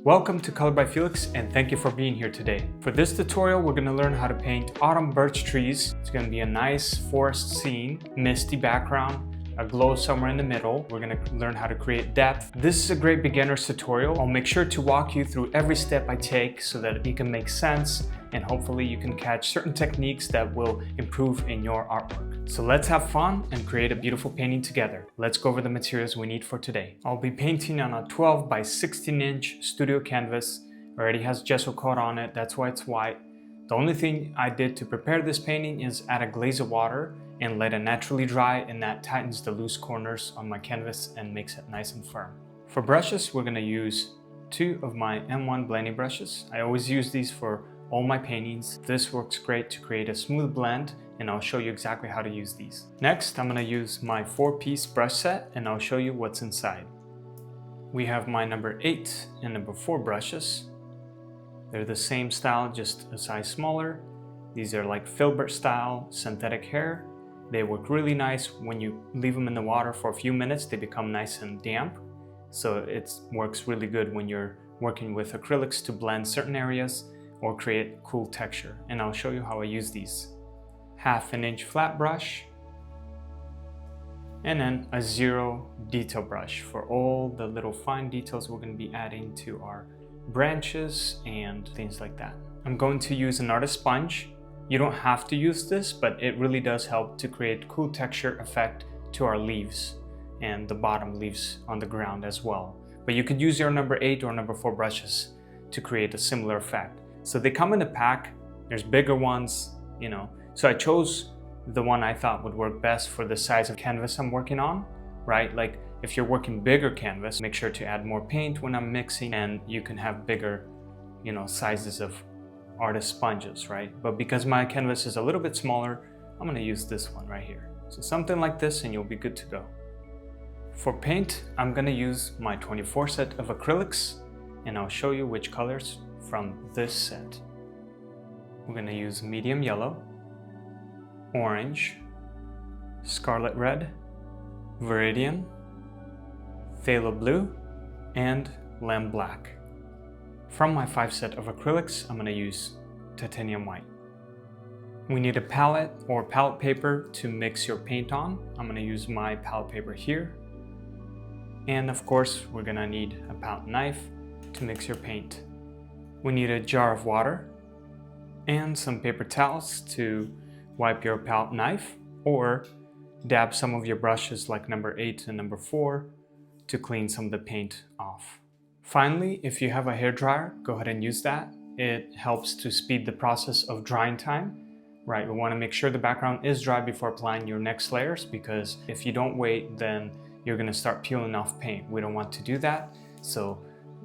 Welcome to ColorByFeliks and thank you for being here today. For this tutorial, we're going to learn how to paint autumn birch trees. It's going to be a nice forest scene, misty background, a glow somewhere in the middle. We're going to learn how to create depth. This is a great beginner's tutorial. I'll make sure to walk you through every step I take so that it can make sense and hopefully you can catch certain techniques that will improve in your artwork. So let's have fun and create a beautiful painting together. Let's go over the materials we need for today. I'll be painting on a 12 by 16 inch studio canvas. It already has gesso coat on it, that's why it's white. The only thing I did to prepare this painting is add a glaze of water and let it naturally dry, and that tightens the loose corners on my canvas and makes it nice and firm. For brushes, we're going to use two of my M1 blending brushes. I always use these for all my paintings. This works great to create a smooth blend, and I'll show you exactly how to use these. Next, I'm going to use my 4-piece brush set and I'll show you what's inside. We have my number 8 and number 4 brushes. They're the same style, just a size smaller. These are like filbert style synthetic hair. They work really nice when you leave them in the water for a few minutes. They become nice and damp. So it works really good when you're working with acrylics to blend certain areas or create cool texture. And I'll show you how I use these. 1/2 inch flat brush, and then a 0 detail brush for all the little fine details we're going to be adding to our branches and things like that. I'm going to use an artist sponge. You don't have to use this, but it really does help to create cool texture effect to our leaves and the bottom leaves on the ground as well. But you could use your number 8 or number 4 brushes to create a similar effect. So they come in a pack. There's bigger ones, you know. So I chose the one I thought would work best for the size of canvas I'm working on, right? Like if you're working bigger canvas, make sure to add more paint when I'm mixing, and you can have bigger, you know, sizes of artist sponges, right? But because my canvas is a little bit smaller, I'm going to use this one right here. So something like this and you'll be good to go. For paint, I'm going to use my 24 set of acrylics, and I'll show you which colors from this set. We're going to use medium yellow, orange, scarlet red, viridian, phthalo blue, and lamb black. From my 5 set of acrylics, I'm going to use titanium white. We need a palette or palette paper to mix your paint on. I'm going to use my palette paper here. And of course, we're going to need a palette knife to mix your paint. We need a jar of water and some paper towels to wipe your palette knife, or dab some of your brushes like number 8 and number 4 to clean some of the paint off. Finally, if you have a hairdryer, go ahead and use that. It helps to speed the process of drying time, right? We want to make sure the background is dry before applying your next layers, because if you don't wait, then you're going to start peeling off paint. We don't want to do that, so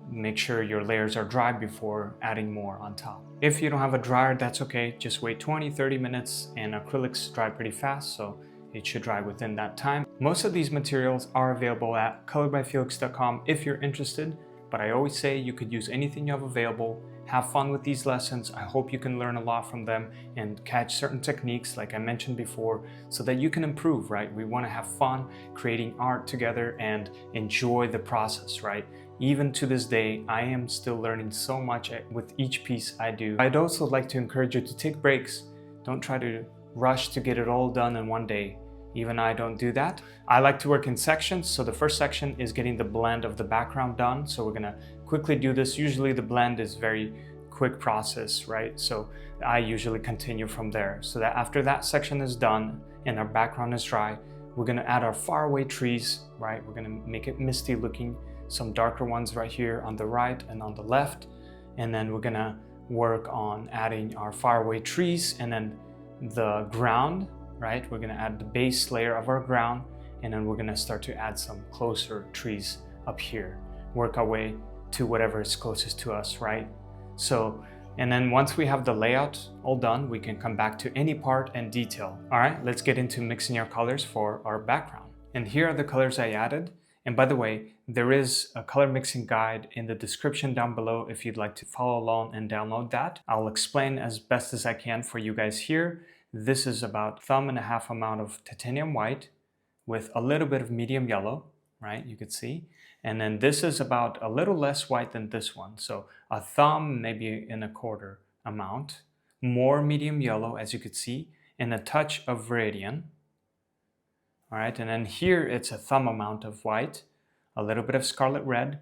make sure your layers are dry before adding more on top. If you don't have a dryer, that's okay. Just wait 20-30 minutes, and acrylics dry pretty fast, so it should dry within that time. Most of these materials are available at ColorByFeliks.com if you're interested, but I always say you could use anything you have available. Have fun with these lessons. I hope you can learn a lot from them and catch certain techniques like I mentioned before so that you can improve, right? We want to have fun creating art together and enjoy the process, right? Even to this day, I am still learning so much with each piece I do. I'd also like to encourage you to take breaks. Don't try to rush to get it all done in one day. Even I don't do that. I like to work in sections. So the first section is getting the blend of the background done. So we're gonna quickly do this. Usually the blend is very quick process, right? So I usually continue from there. So that after that section is done and our background is dry, we're gonna add our faraway trees, right? We're gonna make it misty looking, some darker ones right here on the right and on the left. And then we're gonna work on adding our faraway trees, and then the ground, right? We're gonna add the base layer of our ground, and then we're gonna start to add some closer trees up here. Work our way to whatever is closest to us, right? So, and then once we have the layout all done, we can come back to any part and detail. All right, let's get into mixing our colors for our background. And here are the colors I added. And by the way, there is a color mixing guide in the description down below if you'd like to follow along and download that. I'll explain as best as I can for you guys here. This is about 1.5 thumb amount of titanium white with a little bit of medium yellow, right? You could see. And then this is about a little less white than this one. So a thumb, maybe in a quarter amount. More medium yellow, as you could see, and a touch of viridian. All right, and then here it's a thumb amount of white, a little bit of scarlet red,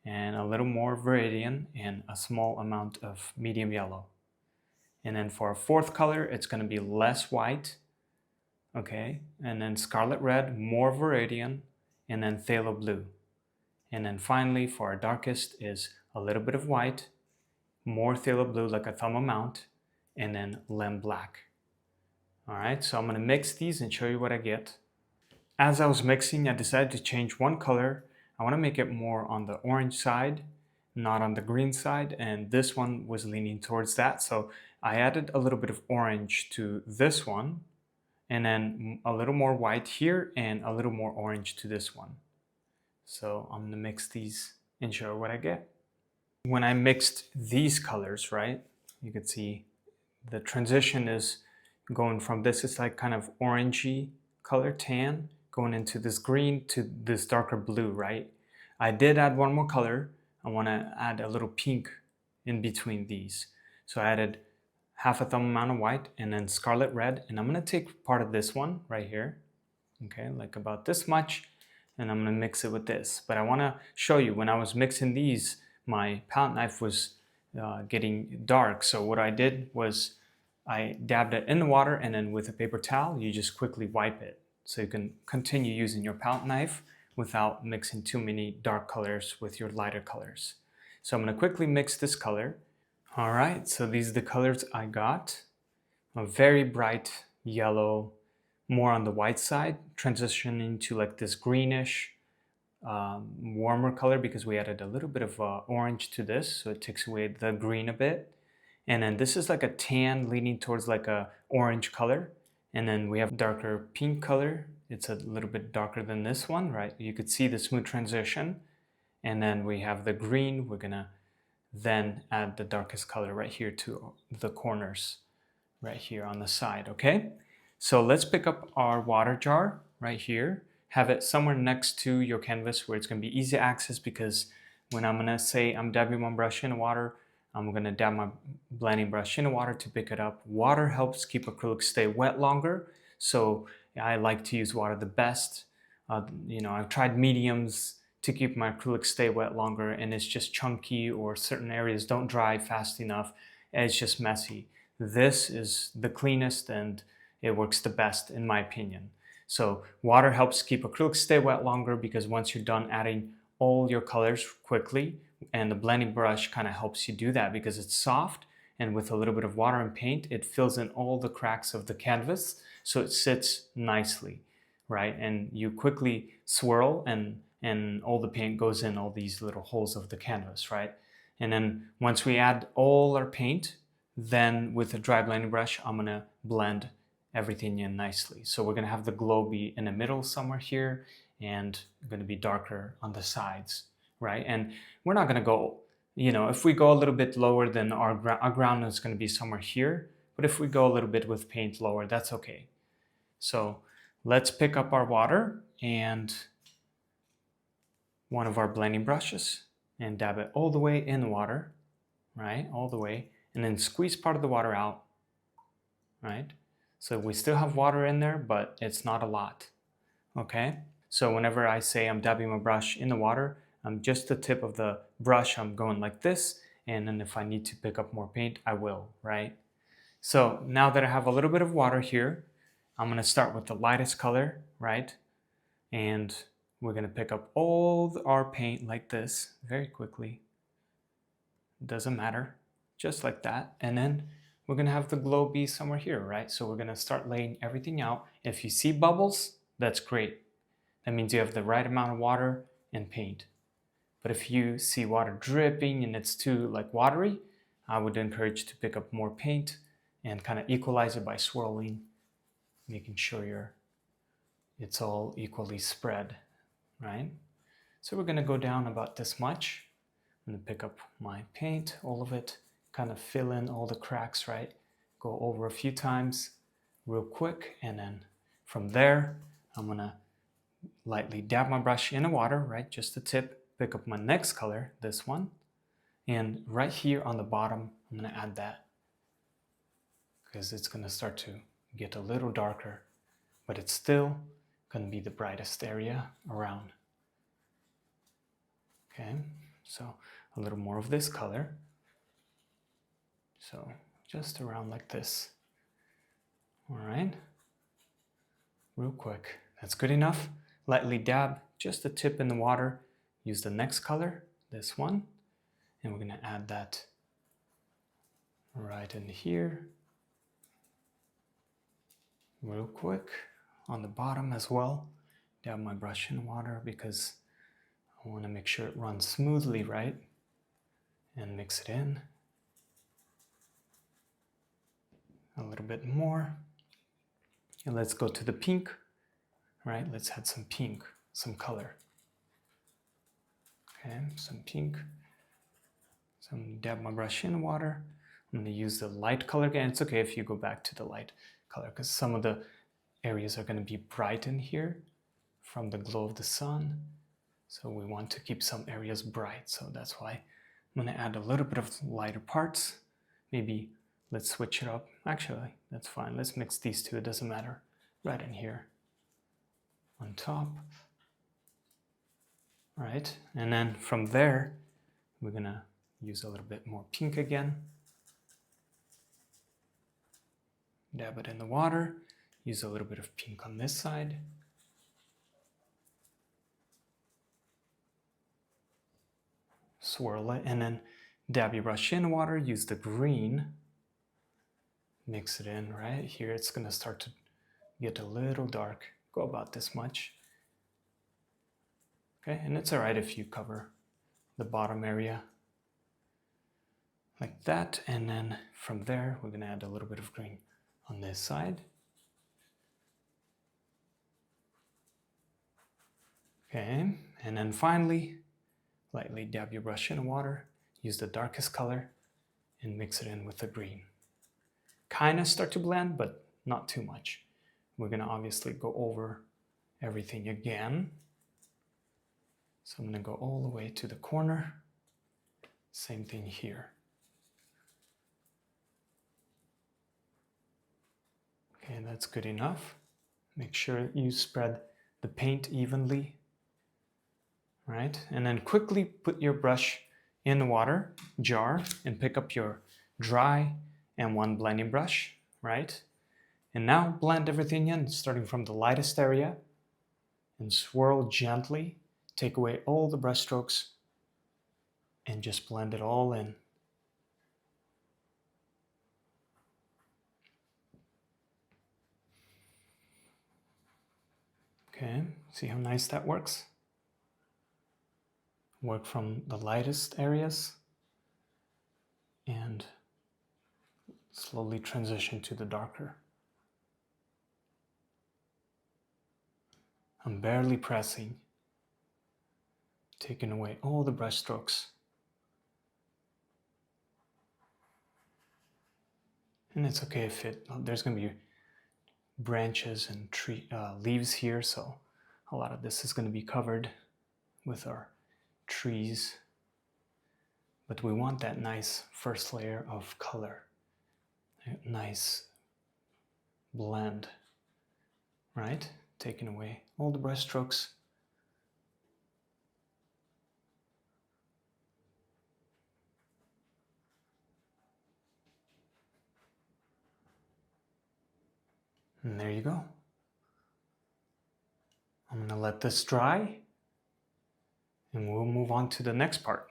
and a little more viridian, and a small amount of medium yellow. And then for a fourth color, it's going to be less white, okay, and then scarlet red, more viridian, and then phthalo blue. And then finally, for our darkest is a little bit of white, more phthalo blue, like a thumb amount, and then lemon black. All right, so I'm going to mix these and show you what I get. As I was mixing, I decided to change one color. I want to make it more on the orange side, not on the green side, and this one was leaning towards that. So I added a little bit of orange to this one, and then a little more white here, and a little more orange to this one. So I'm going to mix these and show what I get. When I mixed these colors, right, you can see the transition is going from this, it's like kind of orangey color, tan, going into this green to this darker blue, right? I did add one more color. I want to add a little pink in between these. So I added half a thumb amount of white and then scarlet red. And I'm going to take part of this one right here, okay, like about this much. And I'm going to mix it with this. But I want to show you when I was mixing these, my palette knife was getting dark. So what I did was I dabbed it in the water, and then with a paper towel, you just quickly wipe it. So you can continue using your palette knife without mixing too many dark colors with your lighter colors. So I'm going to quickly mix this color. All right, so these are the colors I got. A very bright yellow, more on the white side, transitioning to like this greenish, warmer color because we added a little bit of orange to this, so it takes away the green a bit. And then this is like a tan leaning towards like a orange color. And then we have darker pink color. It's a little bit darker than this one, right? You could see the smooth transition. And then we have the green. We're gonna then add the darkest color right here to the corners, right here on the side, okay? So let's pick up our water jar right here. Have it somewhere next to your canvas where it's gonna be easy access, because when I'm gonna say I'm dabbing my brush in the water, I'm going to dab my blending brush in the water to pick it up. Water helps keep acrylics stay wet longer, so I like to use water the best. You know, I've tried mediums to keep my acrylics stay wet longer, and it's just chunky, or certain areas don't dry fast enough, and it's just messy. This is the cleanest and it works the best in my opinion. So water helps keep acrylics stay wet longer, because once you're done adding all your colors quickly, and the blending brush kind of helps you do that because it's soft, and with a little bit of water and paint, it fills in all the cracks of the canvas, so it sits nicely, right? And you quickly swirl, and all the paint goes in all these little holes of the canvas, right? And then once we add all our paint, then with a dry blending brush, I'm gonna blend everything in nicely. So we're gonna have the glow be in the middle somewhere here, and gonna be darker on the sides, right? And we're not gonna go, you know, if we go a little bit lower, then our ground is gonna be somewhere here. But if we go a little bit with paint lower, that's okay. So let's pick up our water and one of our blending brushes and dab it all the way in the water, right? All the way, and then squeeze part of the water out, right? So we still have water in there, but it's not a lot, okay? So whenever I say I'm dabbing my brush in the water, I'm just the tip of the brush, I'm going like this, and then if I need to pick up more paint, I will, right? So now that I have a little bit of water here, I'm gonna start with the lightest color, right? And we're gonna pick up all our paint like this very quickly. Doesn't matter, just like that. And then we're gonna have the glow be somewhere here, right? So we're gonna start laying everything out. If you see bubbles, that's great. That means you have the right amount of water and paint. But if you see water dripping and it's too like watery, I would encourage you to pick up more paint and kind of equalize it by swirling, making sure it's all equally spread, right? So we're gonna go down about this much. I'm gonna pick up my paint, all of it, kind of fill in all the cracks, right? Go over a few times real quick, and then from there, I'm gonna lightly dab my brush in the water, right? Just the tip. Pick up my next color, this one. And right here on the bottom, I'm gonna add that because it's gonna start to get a little darker, but it's still gonna be the brightest area around. Okay, so a little more of this color. So just around like this. All right, real quick. That's good enough. Lightly dab, just the tip in the water. Use the next color, this one, and we're gonna add that right in here. Real quick, on the bottom as well. Dab my brush in water because I wanna make sure it runs smoothly, right? And mix it in. A little bit more. And let's go to the pink, right? Let's add some pink, some color. Okay, some pink. So I'm gonna dab my brush in water. I'm gonna use the light color again. It's okay if you go back to the light color because some of the areas are gonna be bright in here from the glow of the sun. So we want to keep some areas bright. So that's why I'm gonna add a little bit of lighter parts. Maybe let's switch it up. Actually, that's fine. Let's mix these two, it doesn't matter. Right in here on top. All right, and then from there, we're gonna use a little bit more pink again. Dab it in the water. Use a little bit of pink on this side. Swirl it, and then dab your brush in water. Use the green. Mix it in right here. It's gonna start to get a little dark. Go about this much. Okay, and it's all right if you cover the bottom area like that. And then from there, we're gonna add a little bit of green on this side. Okay, and then finally, lightly dab your brush in water. Use the darkest color and mix it in with the green. Kind of start to blend, but not too much. We're gonna obviously go over everything again. So I'm gonna go all the way to the corner. Same thing here. Okay, that's good enough. Make sure you spread the paint evenly, right? And then quickly put your brush in the water jar and pick up your dry and one blending brush, right? And now blend everything in, starting from the lightest area, and swirl gently. Take away all the brush strokes and just blend it all in. Okay, see how nice that works? Work from the lightest areas and slowly transition to the darker. I'm barely pressing, taking away all the brush strokes. And it's okay if there's going to be branches and leaves here, so a lot of this is going to be covered with our trees. But we want that nice first layer of color, a nice blend, right? Taking away all the brush strokes. And there you go. I'm gonna let this dry and we'll move on to the next part.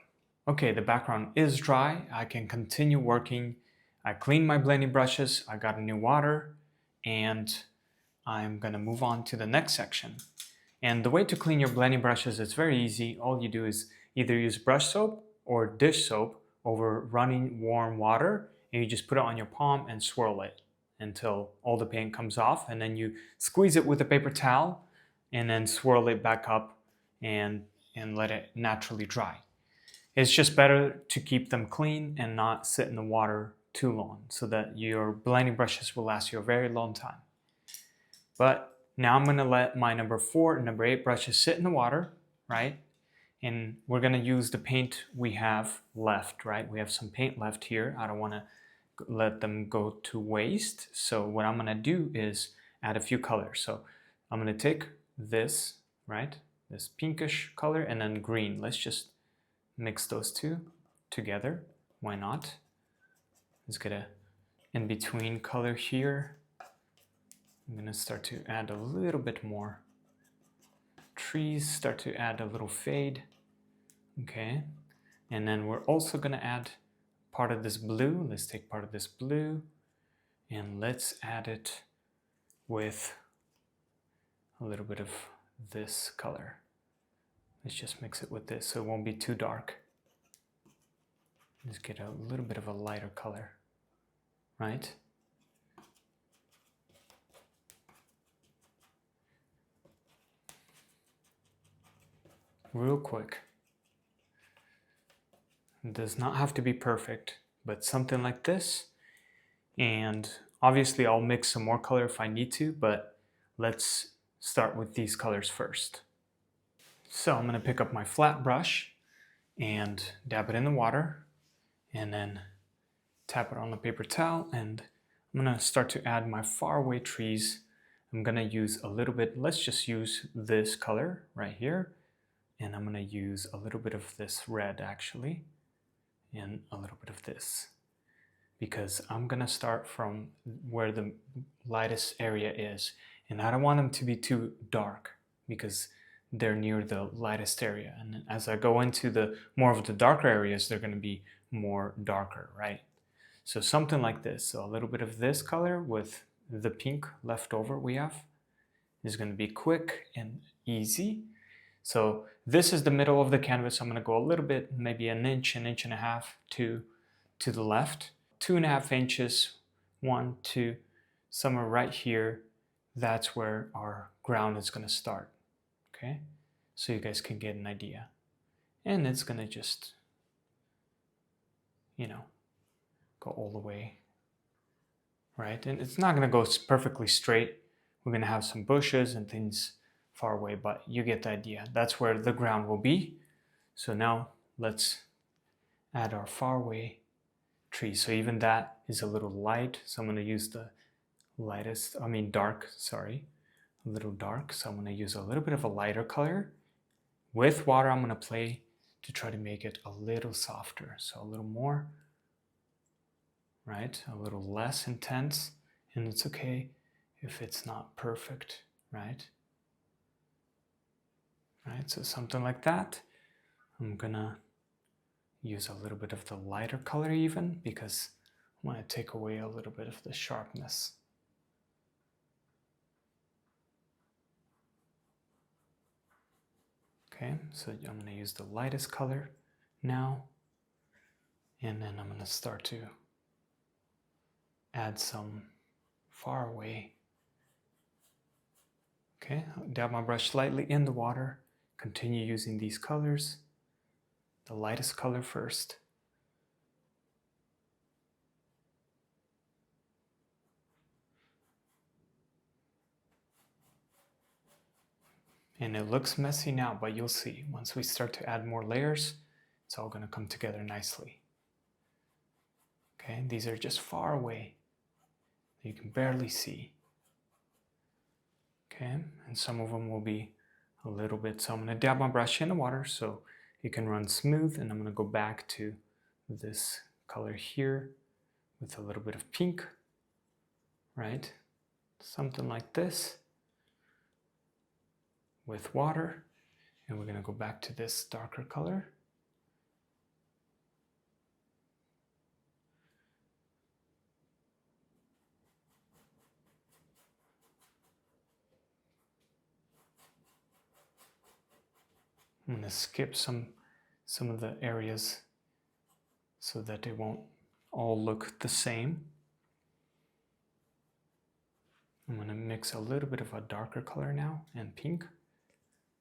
Okay, the background is dry. I can continue working. I cleaned my blending brushes. I got a new water and I'm gonna move on to the next section. And the way to clean your blending brushes is very easy. All you do is either use brush soap or dish soap over running warm water, and you just put it on your palm and swirl it until all the paint comes off, and then you squeeze it with a paper towel and then swirl it back up and let it naturally dry. It's just better to keep them clean and not sit in the water too long so that your blending brushes will last you a very long time. But Now I'm gonna let my number 4 and number 8 brushes sit in the water, right? And we're gonna use the paint we have left, right? We have some paint left here. I don't wanna let them go to waste. So what I'm gonna do is add a few colors. So I'm gonna take this, right? This pinkish color and then green. Let's just mix those two together. Why not? Let's get a in-between color here. I'm gonna start to add a little bit more trees, start to add a little fade. Okay, and then we're also gonna add part of this blue. Let's take part of this blue and let's add it with a little bit of this color. Let's just mix it with this so it won't be too dark. Let's get a little bit of a lighter color, right? Real quick. It does not have to be perfect, but something like this. And obviously I'll mix some more color if I need to, but let's start with these colors first. So I'm gonna pick up my flat brush and dab it in the water and then tap it on the paper towel, and I'm gonna start to add my faraway trees. I'm gonna use a little bit, let's just use this color right here, and I'm gonna use a little bit of this red actually, and a little bit of this, because I'm gonna start from where the lightest area is, and I don't want them to be too dark because they're near the lightest area, and as I go into the more of the darker areas, they're gonna be more darker, right? So something like this. So a little bit of this color with the pink left over we have is gonna be quick and easy. So this is the middle of the canvas. I'm gonna go a little bit, maybe an inch and a half to the left. 2.5 inches, 1, 2, somewhere right here. That's where our ground is gonna start, okay? So you guys can get an idea. And it's gonna just, you know, go all the way, right? And it's not gonna go perfectly straight. We're gonna have some bushes and things far away, but you get the idea. That's where the ground will be. So now let's add our faraway tree. So even that is a little light. So I'm gonna use the dark, sorry, a little dark. So I'm gonna use a little bit of a lighter color. With water, I'm gonna play to try to make it a little softer. So a little more, right? A little less intense, and it's okay if it's not perfect, right? Right, so something like that. I'm gonna use a little bit of the lighter color even because I want to take away a little bit of the sharpness. Okay, so I'm gonna use the lightest color now, and then I'm gonna start to add some far away. Okay, I'll dab my brush lightly in the water, continue using these colors, the lightest color first. And it looks messy now, but you'll see, once we start to add more layers, it's all gonna come together nicely. Okay, these are just far away. You can barely see. Okay, and some of them will be a little bit, so I'm gonna dab my brush in the water so it can run smooth, and I'm gonna go back to this color here with a little bit of pink, right? Something like this with water, and we're gonna go back to this darker color. I'm gonna skip some of the areas so that they won't all look the same. I'm gonna mix a little bit of a darker color now and pink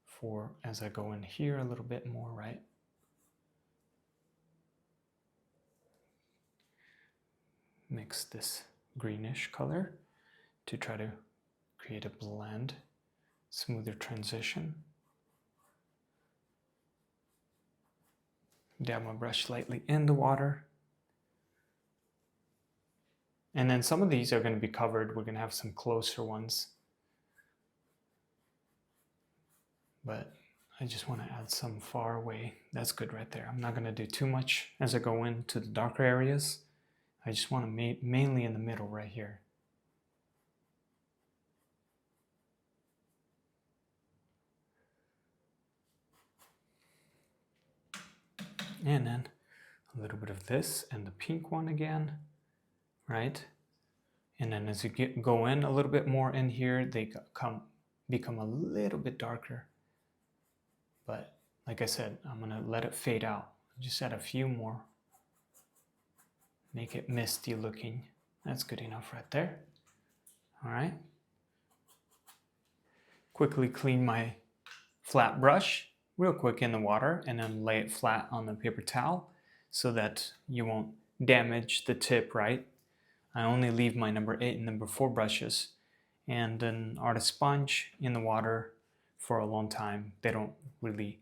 for as I go in here a little bit more, right? Mix this greenish color to try to create a blend smoother transition. Dab my brush lightly in the water. And then some of these are going to be covered. We're going to have some closer ones. But I just want to add some far away. That's good right there. I'm not going to do too much as I go into the darker areas. I just want to mainly in the middle right here. And then a little bit of this and the pink one again, right? And then as you go in a little bit more in here, they become a little bit darker. But like I said, I'm gonna let it fade out. Just add a few more. Make it misty looking. That's good enough right there. All right. Quickly clean my flat brush real quick in the water and then lay it flat on the paper towel so that you won't damage the tip, right? I only leave my number 8 and number 4 brushes and an artist sponge in the water for a long time. They don't really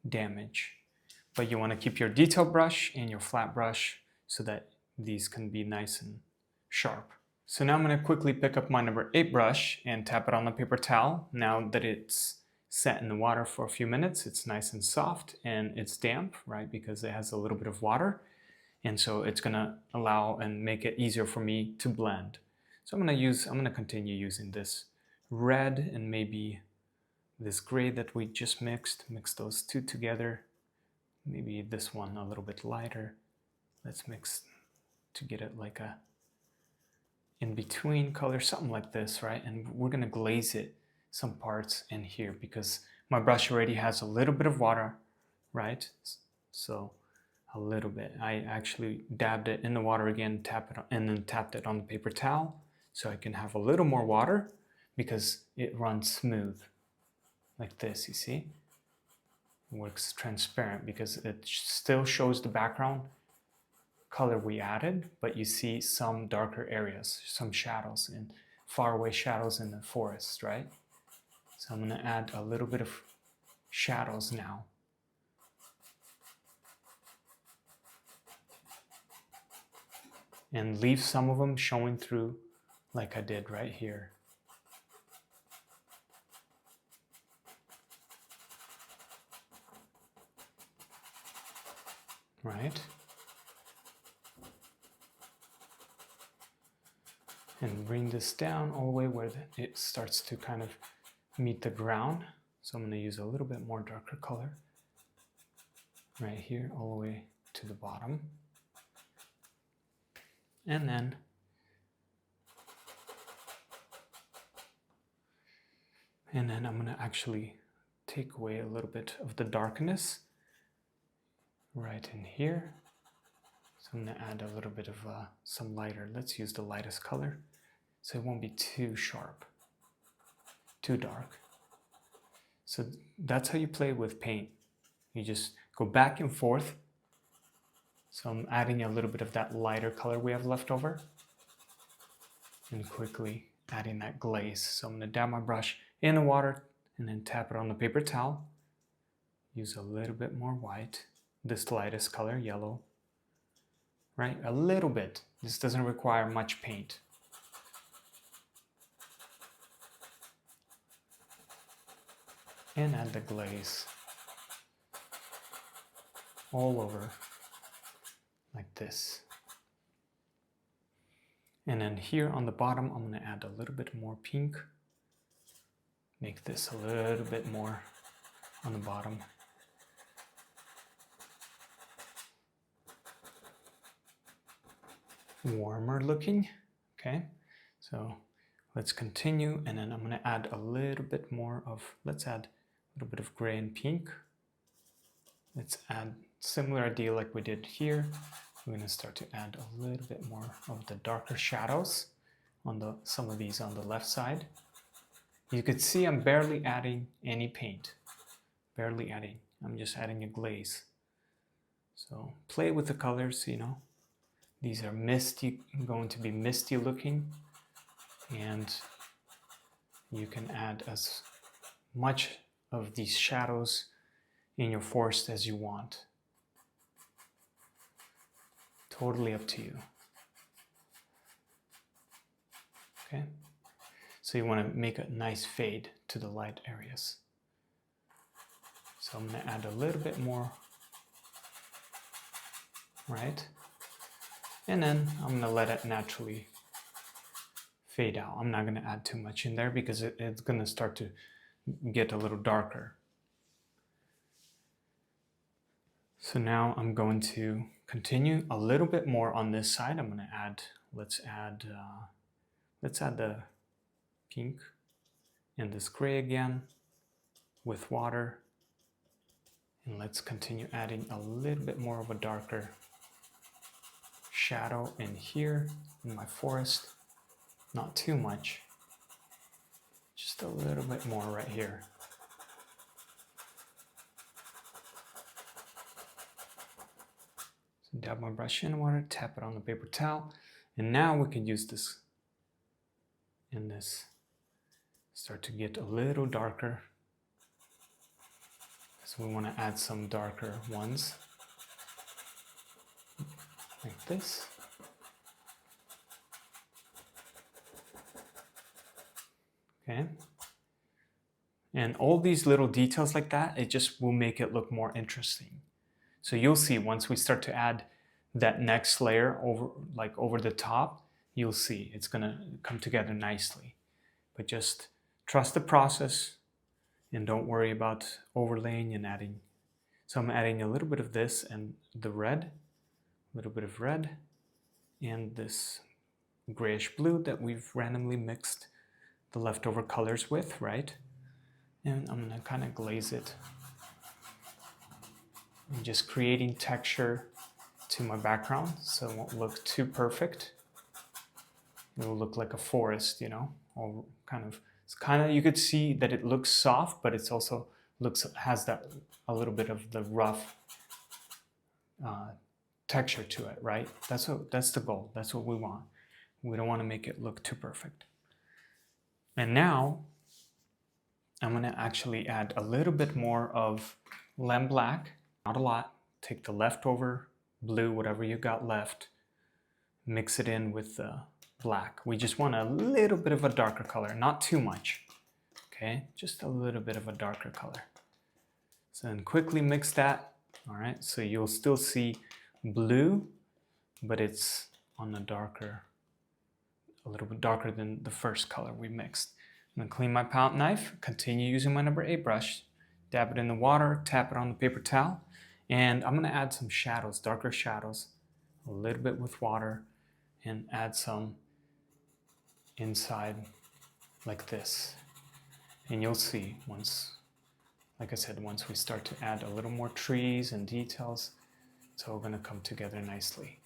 damage. But you want to keep your detail brush and your flat brush so that these can be nice and sharp. So now I'm going to quickly pick up my number 8 brush and tap it on the paper towel. Now that it's set in the water for a few minutes, it's nice and soft and it's damp, right? Because it has a little bit of water. And so it's gonna allow and make it easier for me to blend. So I'm gonna continue using this red and maybe this gray that we just mix those two together. Maybe this one a little bit lighter. Let's mix to get it like a in-between color, something like this, right? And we're gonna glaze it some parts in here because my brush already has a little bit of water, right? So a little bit. I actually dabbed it in the water again, and then tapped it on the paper towel so I can have a little more water because it runs smooth like this, you see? It works transparent because it still shows the background color we added, but you see some darker areas, some shadows and faraway shadows in the forest, right? So I'm going to add a little bit of shadows now. And leave some of them showing through like I did right here. Right? And bring this down all the way where it starts to kind of meet the ground. So I'm going to use a little bit more darker color right here all the way to the bottom. And then I'm going to actually take away a little bit of the darkness right in here. So I'm going to add a little bit of some lighter. Let's use the lightest color so it won't be too sharp, too dark. So that's how you play with paint. You just go back and forth. So I'm adding a little bit of that lighter color we have left over and quickly adding that glaze. So I'm going to dab my brush in the water and then tap it on the paper towel. Use a little bit more white, this lightest color, yellow, right? A little bit. This doesn't require much paint. And add the glaze all over like this. And then here on the bottom, I'm going to add a little bit more pink. Make this a little bit more on the bottom. Warmer looking. Okay, so let's continue. And then I'm going to add a little bit more of, let's add a little bit of gray and pink. Let's add similar idea like we did here. We're going to start to add a little bit more of the darker shadows on some of these on the left side. You could see I'm barely adding any paint. Barely adding. I'm just adding a glaze. So play with the colors, you know. These are misty, going to be misty looking. And you can add as much of these shadows in your forest as you want. Totally up to you. Okay, so you want to make a nice fade to the light areas. So I'm going to add a little bit more, right? And then I'm going to let it naturally fade out. I'm not going to add too much in there because it's going to start to get a little darker. So now I'm going to continue a little bit more on this side. I'm going to add, let's add the pink and this gray again with water. And let's continue adding a little bit more of a darker shadow in here in my forest. Not too much, just a little bit more right here. So dab my brush in water, tap it on the paper towel, and now we can use this in this. Start to get a little darker. So we want to add some darker ones, like this. Okay. And all these little details like that, it just will make it look more interesting. So you'll see once we start to add that next layer over the top, you'll see it's gonna come together nicely. But just trust the process and don't worry about overlaying and adding. So I'm adding a little bit of this and the red, a little bit of red, and this grayish blue that we've randomly mixed the leftover colors with, right? And I'm gonna kind of glaze it. I'm just creating texture to my background so it won't look too perfect. It will look like a forest, you know, or it's kind of, you could see that it looks soft, but it's also has that a little bit of the rough texture to it, right? That's the goal. That's what we want. We don't want to make it look too perfect. And now I'm going to actually add a little bit more of lamb black, not a lot. Take the leftover blue, whatever you got left, mix it in with the black. We just want a little bit of a darker color, not too much, okay? Just a little bit of a darker color. So then quickly mix that, all right? So you'll still see blue, but it's on a little bit darker than the first color we mixed. I'm gonna clean my palette knife, continue using my number 8 brush, dab it in the water, tap it on the paper towel, and I'm gonna add some shadows, darker shadows, a little bit with water, and add some inside like this. And you'll see once, like I said, once we start to add a little more trees and details, it's all gonna come together nicely.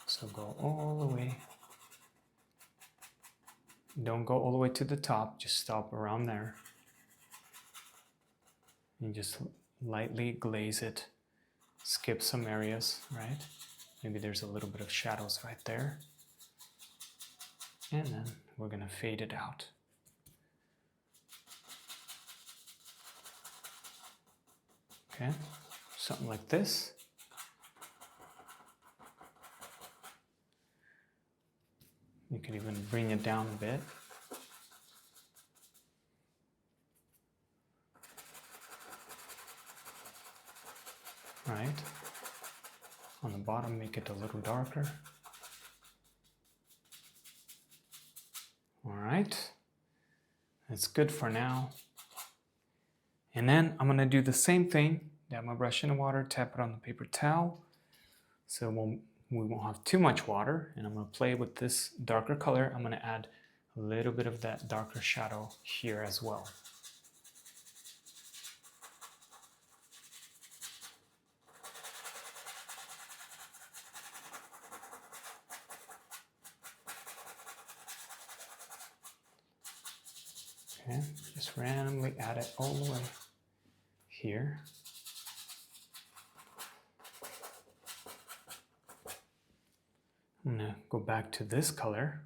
So go all the way. Don't go all the way to the top, just stop around there. And just lightly glaze it. Skip some areas, right? Maybe there's a little bit of shadows right there. And then we're gonna fade it out. Okay, something like this. You can even bring it down a bit. Right. On the bottom, make it a little darker. All right. That's good for now. And then I'm gonna do the same thing. Dab my brush in the water, tap it on the paper towel. So we won't have too much water, and I'm gonna play with this darker color. I'm gonna add a little bit of that darker shadow here as well. Okay, just randomly add it all the way here. I'm gonna go back to this color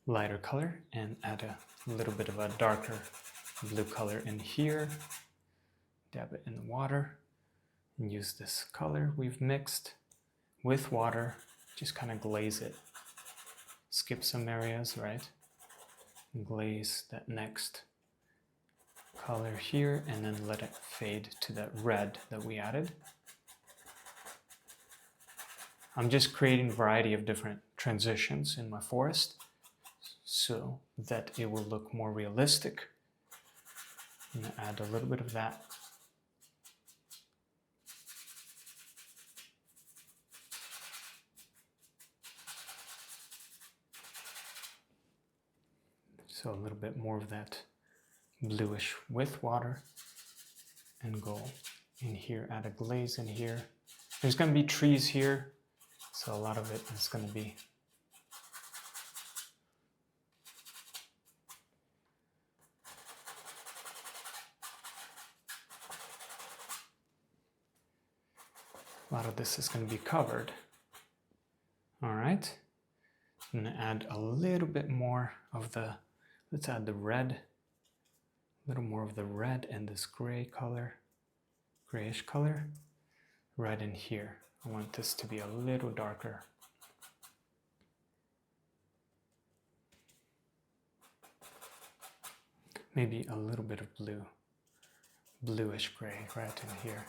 lighter color and add a little bit of a darker blue color in here. Dab it in the water and use this color we've mixed with water. Just kind of glaze it. Skip some areas, right? And glaze that next color here and then let it fade to that red that we added. I'm just creating a variety of different transitions in my forest so that it will look more realistic. I'm going to add a little bit of that. So a little bit more of that bluish with water, and go in here, add a glaze in here. There's going to be trees here, so a lot of it is going to be covered. All right, I'm going to add a little bit more of the, let's add the red, a little more of the red and this gray color, grayish color, right in here. I want this to be a little darker. Maybe a little bit of blue, bluish gray right in here.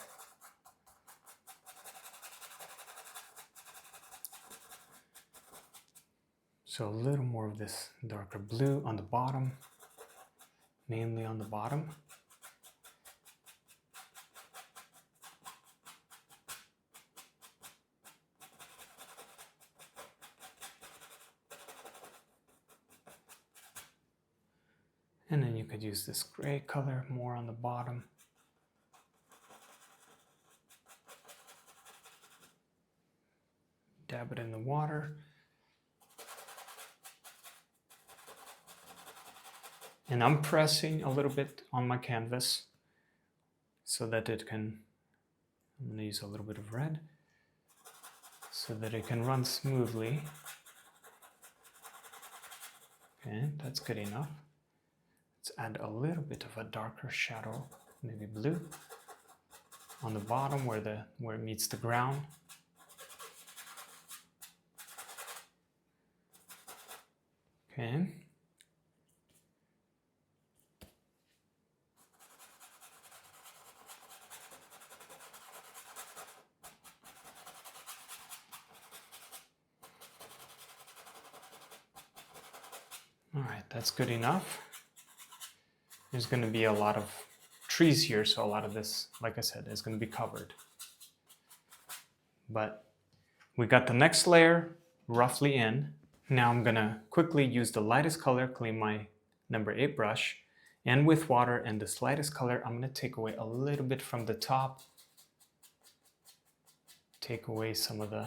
So a little more of this darker blue on the bottom, mainly on the bottom. And then you could use this gray color more on the bottom. Dab it in the water. And I'm pressing a little bit on my canvas so that it can, I'm going to use a little bit of red so that it can run smoothly. Okay, that's good enough. Let's add a little bit of a darker shadow, maybe blue, on the bottom where it meets the ground. Okay. All right, that's good enough. There's going to be a lot of trees here, so a lot of this, like I said, is going to be covered. But we got the next layer roughly in. Now I'm going to quickly use the lightest color, clean my number 8 brush, and with water and this lightest color, I'm going to take away a little bit from the top. Take away some of the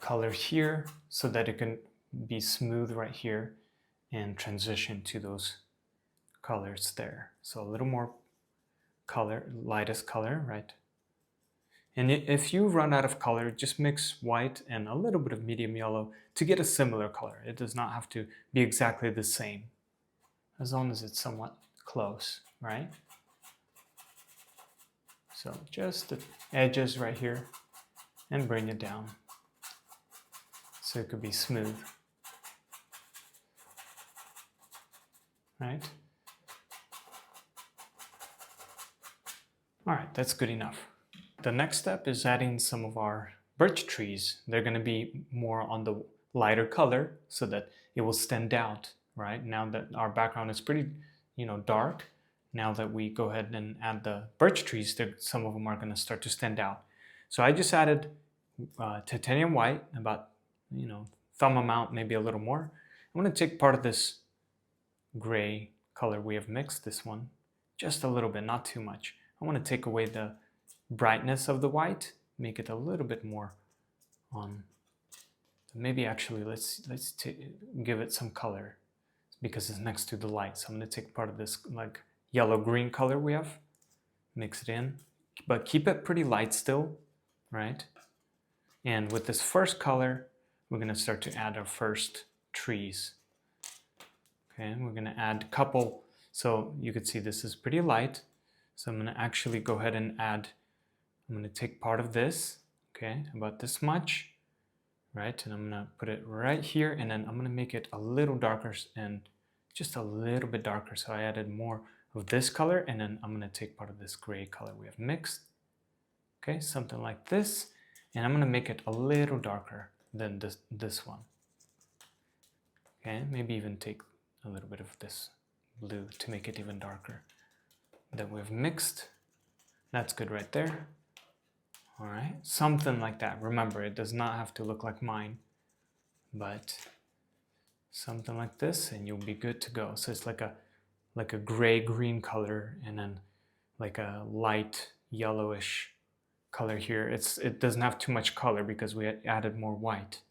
color here so that it can be smooth right here and transition to those colors there. So a little more color, lightest color, right? And if you run out of color, just mix white and a little bit of medium yellow to get a similar color. It does not have to be exactly the same, as long as it's somewhat close, right? So just the edges right here and bring it down so it could be smooth. Right? All right, that's good enough. The next step is adding some of our birch trees. They're going to be more on the lighter color so that it will stand out, right? Now that our background is pretty, dark, now that we go ahead and add the birch trees, some of them are going to start to stand out. So I just added titanium white, about, thumb amount, maybe a little more. I'm going to take part of this gray color we have mixed, this one, just a little bit, not too much. I want to take away the brightness of the white, make it a little bit more on. Maybe actually let's give it some color because it's next to the light. So I'm going to take part of this like yellow-green color we have, mix it in, but keep it pretty light still, right? And with this first color, we're gonna start to add our first trees. Okay, we're gonna add a couple, so you can see this is pretty light. So I'm gonna actually go ahead and add, I'm gonna take part of this, okay, about this much, right? And I'm gonna put it right here, and then I'm gonna make it a little darker and just a little bit darker. So I added more of this color, and then I'm gonna take part of this gray color we have mixed. Okay, something like this. And I'm gonna make it a little darker than this one. Okay, maybe even take a little bit of this blue to make it even darker. That we've mixed. That's good right there. All right, something like that. Remember, it does not have to look like mine, but something like this, and you'll be good to go. So it's like a gray-green color, and then like a light yellowish color here. It doesn't have too much color because we added more white.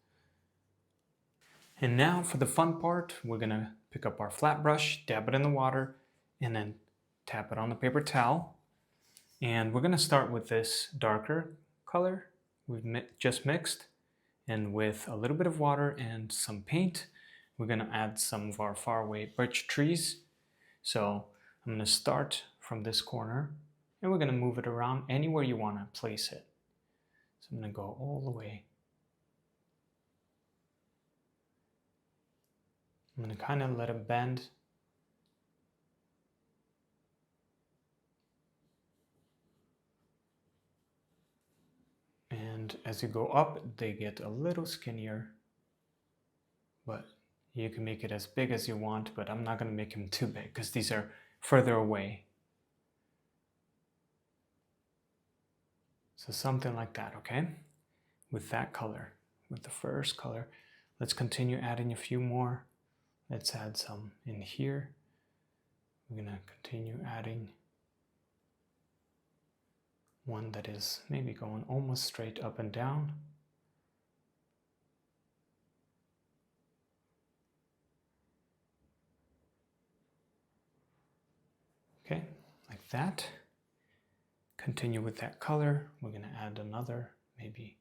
And now for the fun part, we're gonna pick up our flat brush, dab it in the water, and then tap it on the paper towel. And we're gonna start with this darker color we've just mixed, and with a little bit of water and some paint, we're gonna add some of our faraway birch trees. So I'm gonna start from this corner, and we're gonna move it around anywhere you wanna place it. So I'm gonna go all the way. I'm gonna kind of let it bend. And as you go up, they get a little skinnier, but you can make it as big as you want, but I'm not gonna make them too big because these are further away. So something like that, okay? With that color, with the first color, let's continue adding a few more. Let's add some in here. We're gonna continue adding one that is maybe going almost straight up and down. Okay, like that. Continue with that color. We're gonna add another, maybe.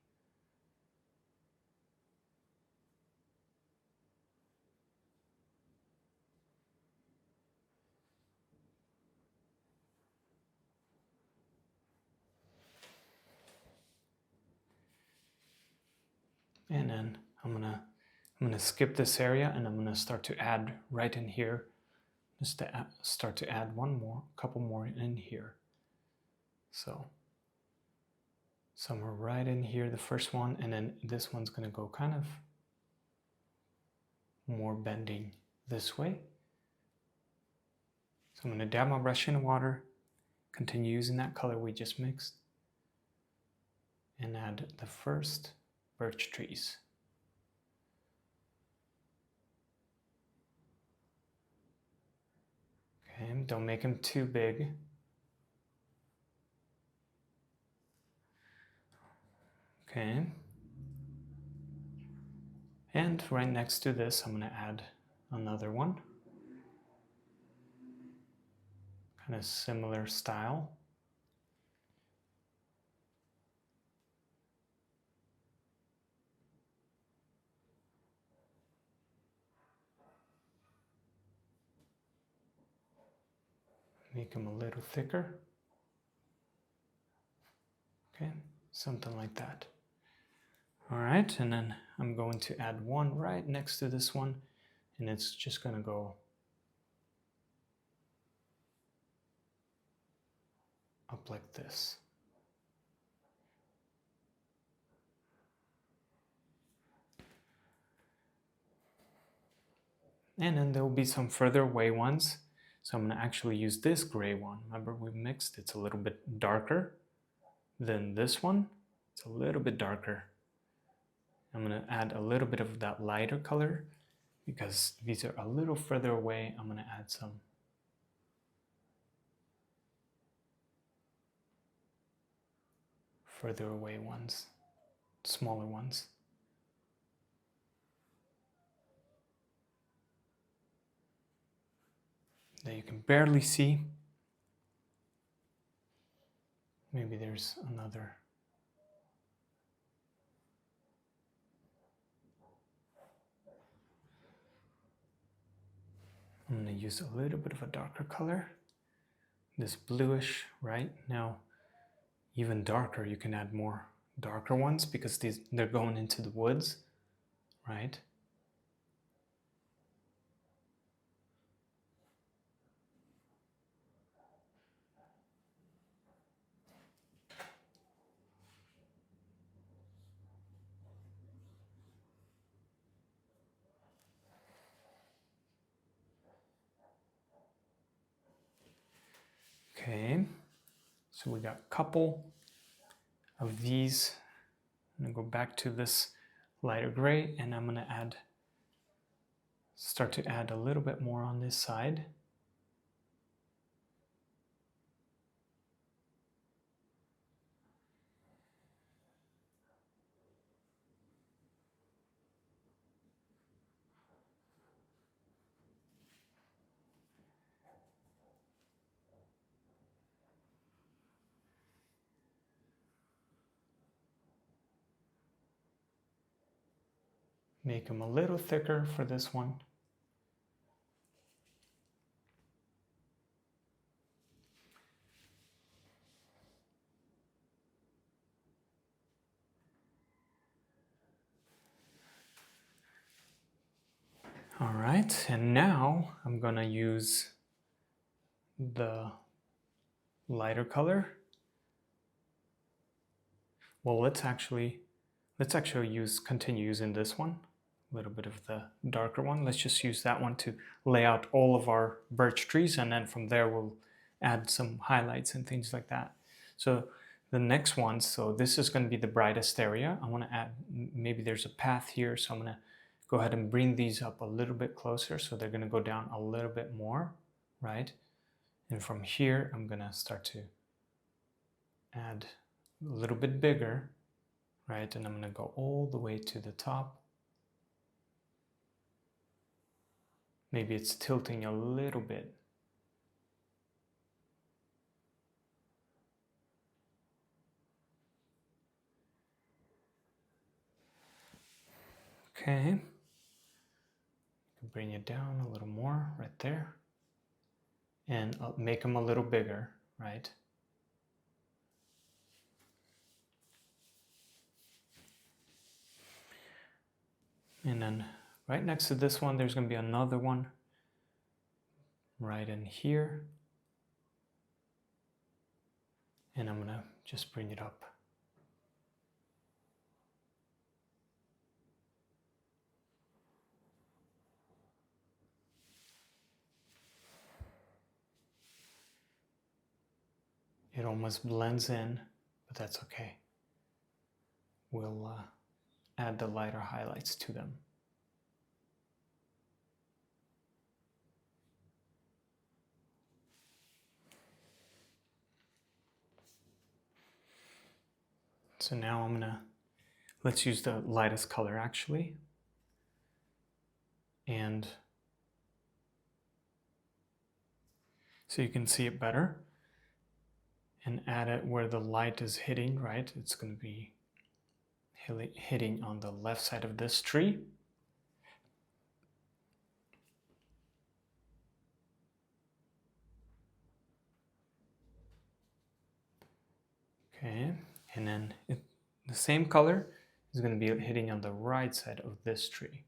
And then I'm gonna skip this area, and I'm gonna start to add right in here, just to start to add a couple more in here. So somewhere right in here, the first one, and then this one's gonna go kind of more bending this way. So I'm gonna dab my brush in the water, continue using that color we just mixed, and add the first birch trees. Okay, don't make them too big. Okay. And right next to this, I'm going to add another one. Kind of similar style. Make them a little thicker. Okay, something like that. All right, and then I'm going to add one right next to this one, and it's just going to go up like this. And then there will be some further away ones. So I'm going to actually use this gray one. Remember we mixed, it's a little bit darker than this one. It's a little bit darker. I'm going to add a little bit of that lighter color because these are a little further away. I'm going to add some further away ones, smaller ones. That you can barely see. Maybe there's another. I'm going to use a little bit of a darker color. This bluish, right? Now, even darker, you can add more darker ones because they're going into the woods, right? Okay, so we got a couple of these. I'm gonna go back to this lighter gray and I'm gonna start to add a little bit more on this side. Make them a little thicker for this one. All right, and now I'm gonna use the lighter color. Well, let's actually continue using this one, a little bit of the darker one. Let's just use that one to lay out all of our birch trees, and then from there we'll add some highlights and things like that. So the next one, so this is going to be the brightest area. I want to add, maybe there's a path here, so I'm going to go ahead and bring these up a little bit closer, so they're going to go down a little bit more, right? And from here, I'm going to start to add a little bit bigger, right? And I'm going to go all the way to the top. Maybe it's tilting a little bit. Okay. Bring it down a little more right there. And I'll make them a little bigger, right? And then right next to this one, there's going to be another one right in here. And I'm going to just bring it up. It almost blends in, but that's okay. We'll add the lighter highlights to them. So now let's use the lightest color actually. And so you can see it better. And add it where the light is hitting, right? It's going to be hitting on the left side of this tree. Okay, and then the same color is going to be hitting on the right side of this tree.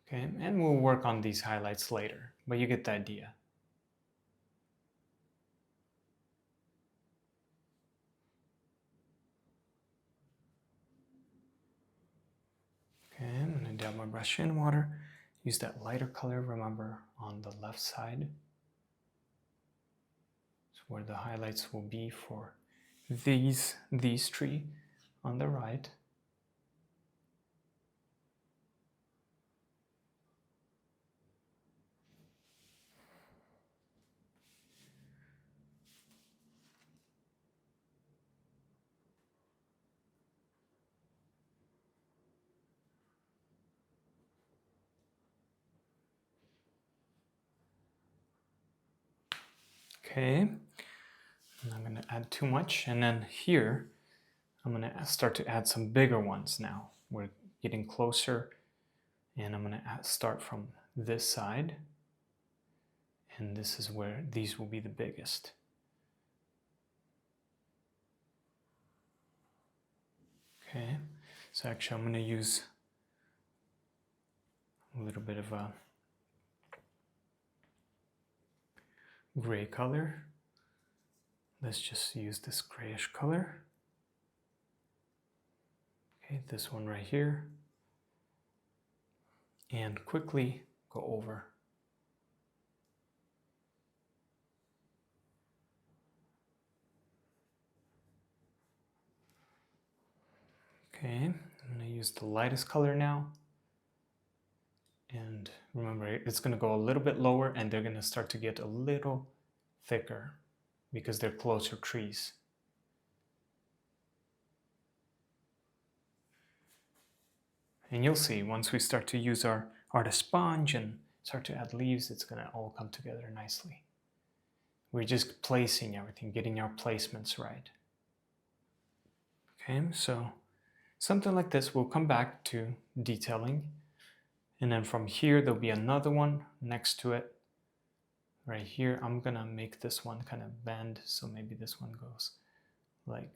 Okay, and we'll work on these highlights later, but you get the idea. Okay, I'm going to dab my brush in water. Use that lighter color, remember, on the left side. It's where the highlights will be for these tree on the right. Okay, I'm not going to add too much. And then here, I'm going to start to add some bigger ones now. We're getting closer, and I'm going to start from this side. And this is where these will be the biggest. Okay, so actually I'm going to use a little bit of a gray color. Let's just use this grayish color. Okay, this one right here. And quickly go over. Okay, I'm going to use the lightest color now. And remember, it's going to go a little bit lower and they're going to start to get a little thicker because they're closer trees. And you'll see once we start to use our artist sponge and start to add leaves, it's going to all come together nicely. We're just placing everything, getting our placements right. Okay, so something like this, we'll come back to detailing. And then from here, there'll be another one next to it. Right here, I'm gonna make this one kind of bend, so maybe this one goes like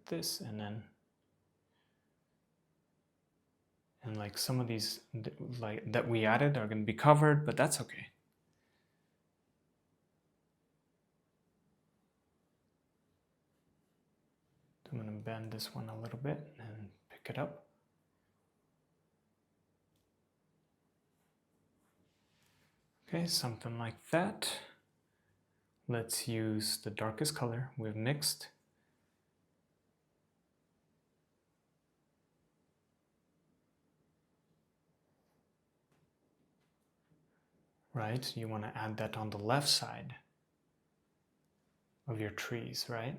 this, and then like some of these like that we added are gonna be covered, but that's okay. I'm gonna bend this one a little bit and pick it up. Okay, something like that. Let's use the darkest color we've mixed. Right, you want to add that on the left side of your trees, right?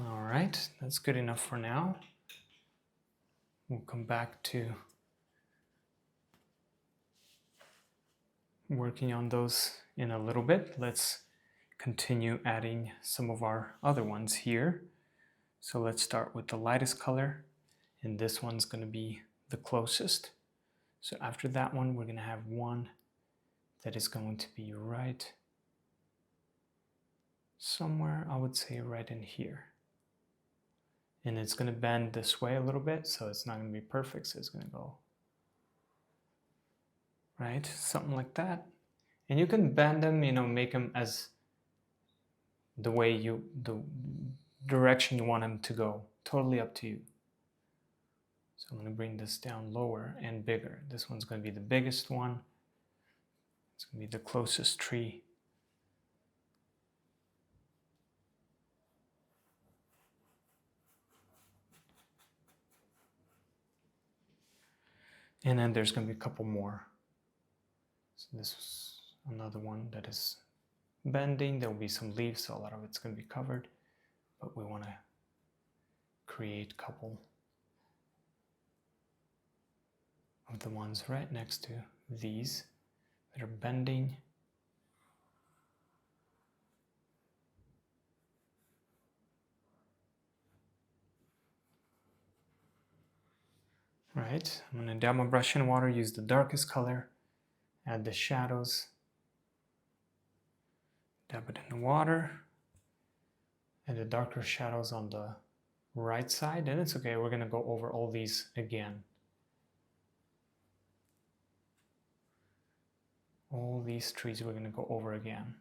All right, that's good enough for now. We'll come back to working on those in a little bit. Let's continue adding some of our other ones here. So let's start with the lightest color, and this one's going to be the closest. So after that one, we're going to have one that is going to be right somewhere, I would say right in here. And it's going to bend this way a little bit, so it's not going to be perfect, so it's going to go right, something like that. And you can bend them, you know, make them as the direction you want them to go. Totally up to you. So I'm going to bring this down lower and bigger. This one's going to be the biggest one. It's going to be the closest tree. And then there's going to be a couple more. So this is another one that is bending. There will be some leaves, so a lot of it's going to be covered. But we want to create a couple of the ones right next to these that are bending. Right, I'm going to dab my brush in water, use the darkest color, add the shadows, dab it in the water, and the darker shadows on the right side, and it's okay, we're going to go over all these again. All these trees we're going to go over again.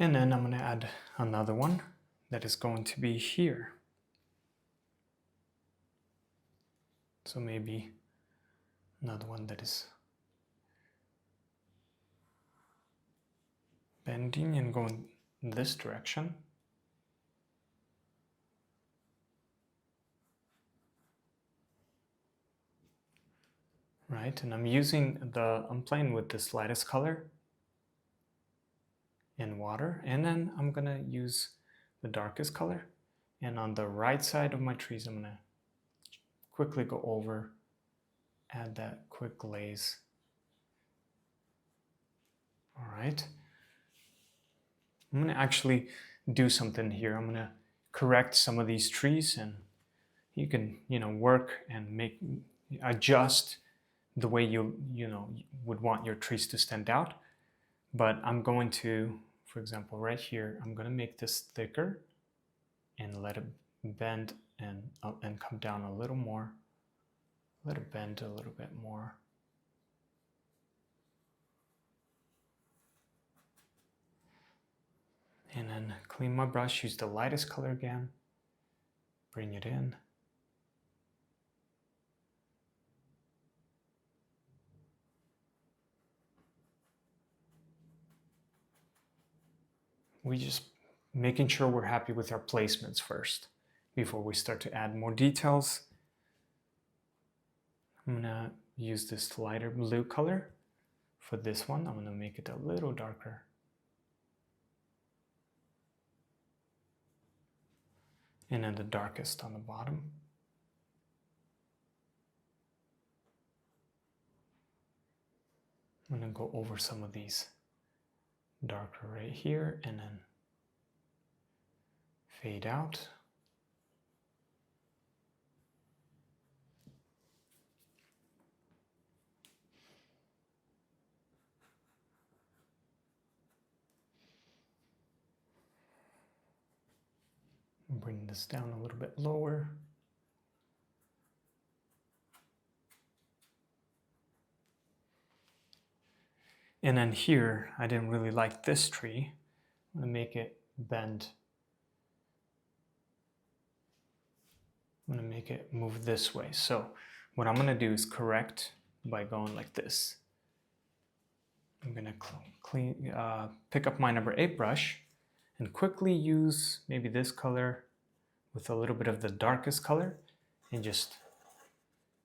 And then I'm going to add another one that is going to be here. So maybe Another one that is bending and going in this direction. Right, and I'm playing with this lightest color in water, and then I'm gonna use the darkest color. And on the right side of my trees, I'm gonna quickly go over, add that quick glaze. All right. I'm gonna actually do something here. I'm gonna correct some of these trees, and you can, work and adjust the way you would want your trees to stand out. But I'm going to, for example, right here, I'm gonna make this thicker and let it bend and come down a little more. Let it bend a little bit more. And then clean my brush, use the lightest color again, bring it in. We just making sure we're happy with our placements first before we start to add more details. I'm gonna use this lighter blue color for this one. I'm gonna make it a little darker. And then the darkest on the bottom. I'm gonna go over some of these darker right here and then fade out. Bring this down a little bit lower. And then here, I didn't really like this tree. I'm gonna make it bend. I'm gonna make it move this way. So what I'm gonna do is correct by going like this. I'm gonna pick up my number 8 brush and quickly use maybe this color with a little bit of the darkest color, and just,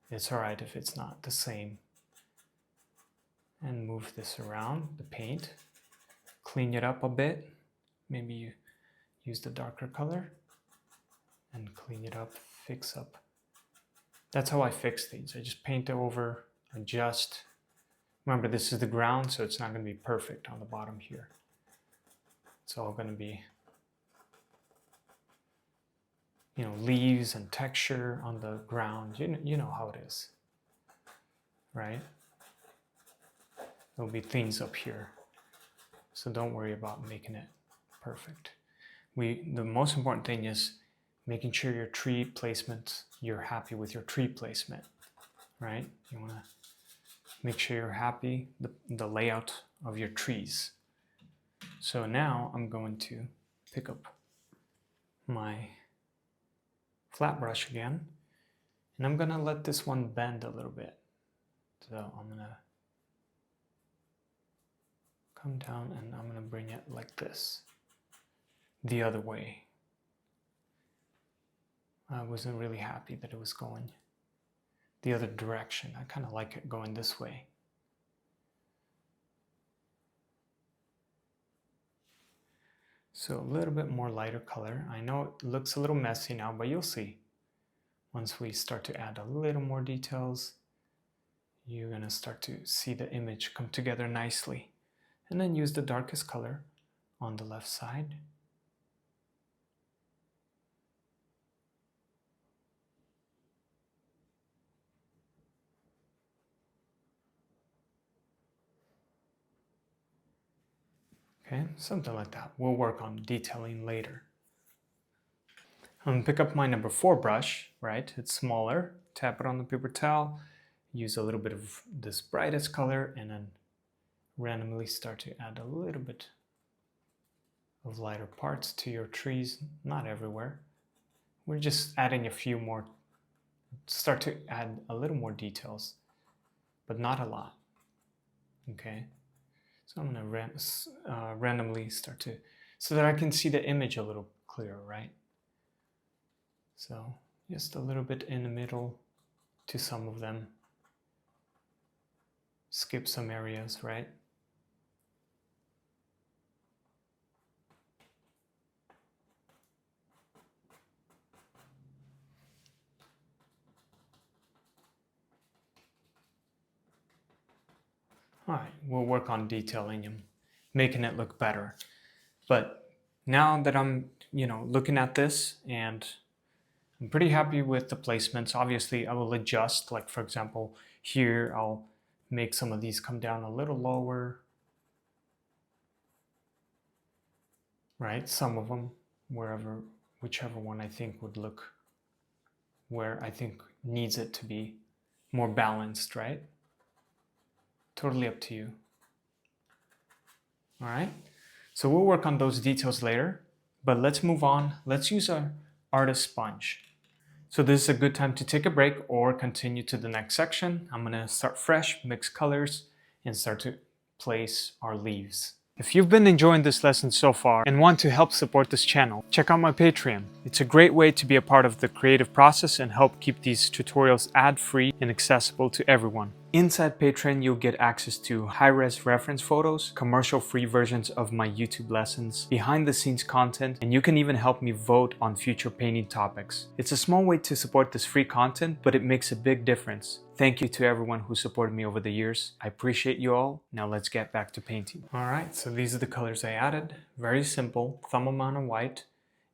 it's all right if it's not the same. And move this around the paint, clean it up a bit. Maybe you use the darker color and clean it up, fix up. That's how I fix things. I just paint over, adjust. Remember, this is the ground, so it's not going to be perfect on the bottom here. It's all going to be, leaves and texture on the ground. You know how it is, right? There'll be things up here, so don't worry about making it perfect. The most important thing is making sure your tree placement, you're happy with your tree placement, right? You want to make sure you're happy the layout of your trees. So now I'm going to pick up my flat brush again, and I'm gonna let this one bend a little bit. So I'm gonna come down and I'm gonna bring it like this, the other way. I wasn't really happy that it was going the other direction. I kind of like it going this way. So a little bit more lighter color. I know it looks a little messy now, but you'll see. Once we start to add a little more details, you're gonna start to see the image come together nicely. And then use the darkest color on the left side. Okay, something like that. We'll work on detailing later. I'm gonna pick up my number 4 brush, right? It's smaller. Tap it on the paper towel. Use a little bit of this brightest color and then randomly start to add a little bit of lighter parts to your trees, not everywhere. We're just adding a few more, start to add a little more details but not a lot. Okay, so I'm gonna randomly start to, so that I can see the image a little clearer, right? So just a little bit in the middle to some of them. Skip some areas, right? All right, we'll work on detailing him, making it look better. But now that I'm, looking at this, and I'm pretty happy with the placements. Obviously, I will adjust. Like for example, here I'll make some of these come down a little lower, right? Some of them, whichever one I think would look where I think needs it to be more balanced, right? Totally up to you. All right, so we'll work on those details later, but let's move on. Let's use our artist sponge. So this is a good time to take a break or continue to the next section. I'm gonna start fresh, mix colors, and start to place our leaves. If you've been enjoying this lesson so far and want to help support this channel, check out my Patreon. It's a great way to be a part of the creative process and help keep these tutorials ad-free and accessible to everyone. Inside Patreon, you'll get access to high-res reference photos, commercial-free versions of my YouTube lessons, behind-the-scenes content, and you can even help me vote on future painting topics. It's a small way to support this free content, but it makes a big difference. Thank you to everyone who supported me over the years. I appreciate you all. Now let's get back to painting. All right, so these are the colors I added. Very simple, thumb amount of white,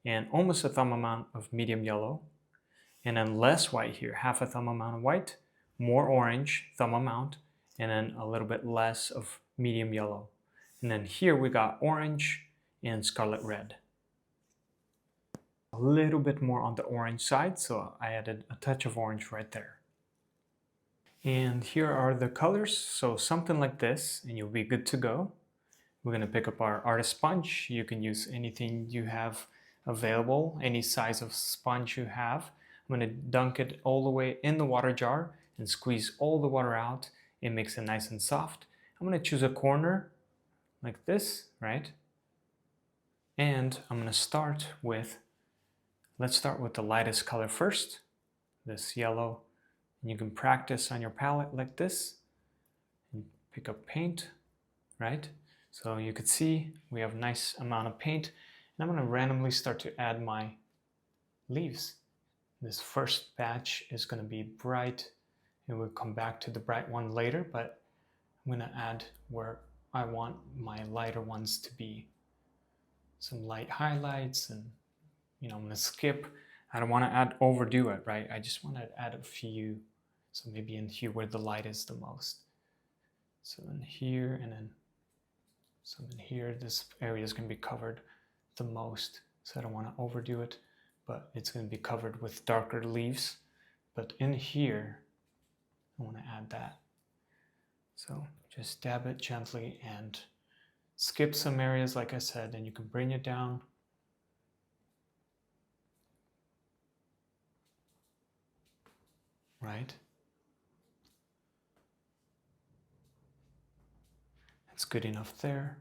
and almost a thumb amount of medium yellow. And then less white here, half a thumb amount of white, more orange, thumb amount, and then a little bit less of medium yellow. And then here we got orange and scarlet red. A little bit more on the orange side, so I added a touch of orange right there. And here are the colors, so something like this, and you'll be good to go. We're gonna pick up our artist sponge. You can use anything you have available, any size of sponge you have. I'm gonna dunk it all the way in the water jar and squeeze all the water out. It makes it nice and soft. I'm gonna choose a corner like this, right? And I'm gonna start with, let's start with the lightest color first, this yellow. And you can practice on your palette like this and pick up paint, right? So you could see we have a nice amount of paint, and I'm gonna randomly start to add my leaves. This first batch is gonna be bright, and we'll come back to the bright one later, but I'm gonna add where I want my lighter ones to be. Some light highlights, and I'm gonna skip. I don't wanna overdo it, right? I just wanna add a few. So maybe in here where the light is the most. So in here, and then some in here, this area is gonna be covered the most. So I don't wanna overdo it, but it's gonna be covered with darker leaves. But in here, I wanna add that. So just dab it gently and skip some areas, like I said, and you can bring it down. Right? That's good enough there.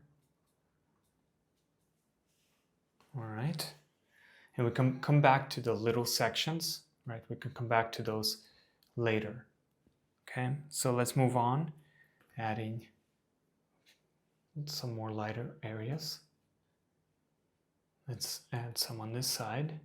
All right. And we can come back to the little sections, right? We can come back to those later. Okay, so let's move on, adding some more lighter areas. Let's add some on this side.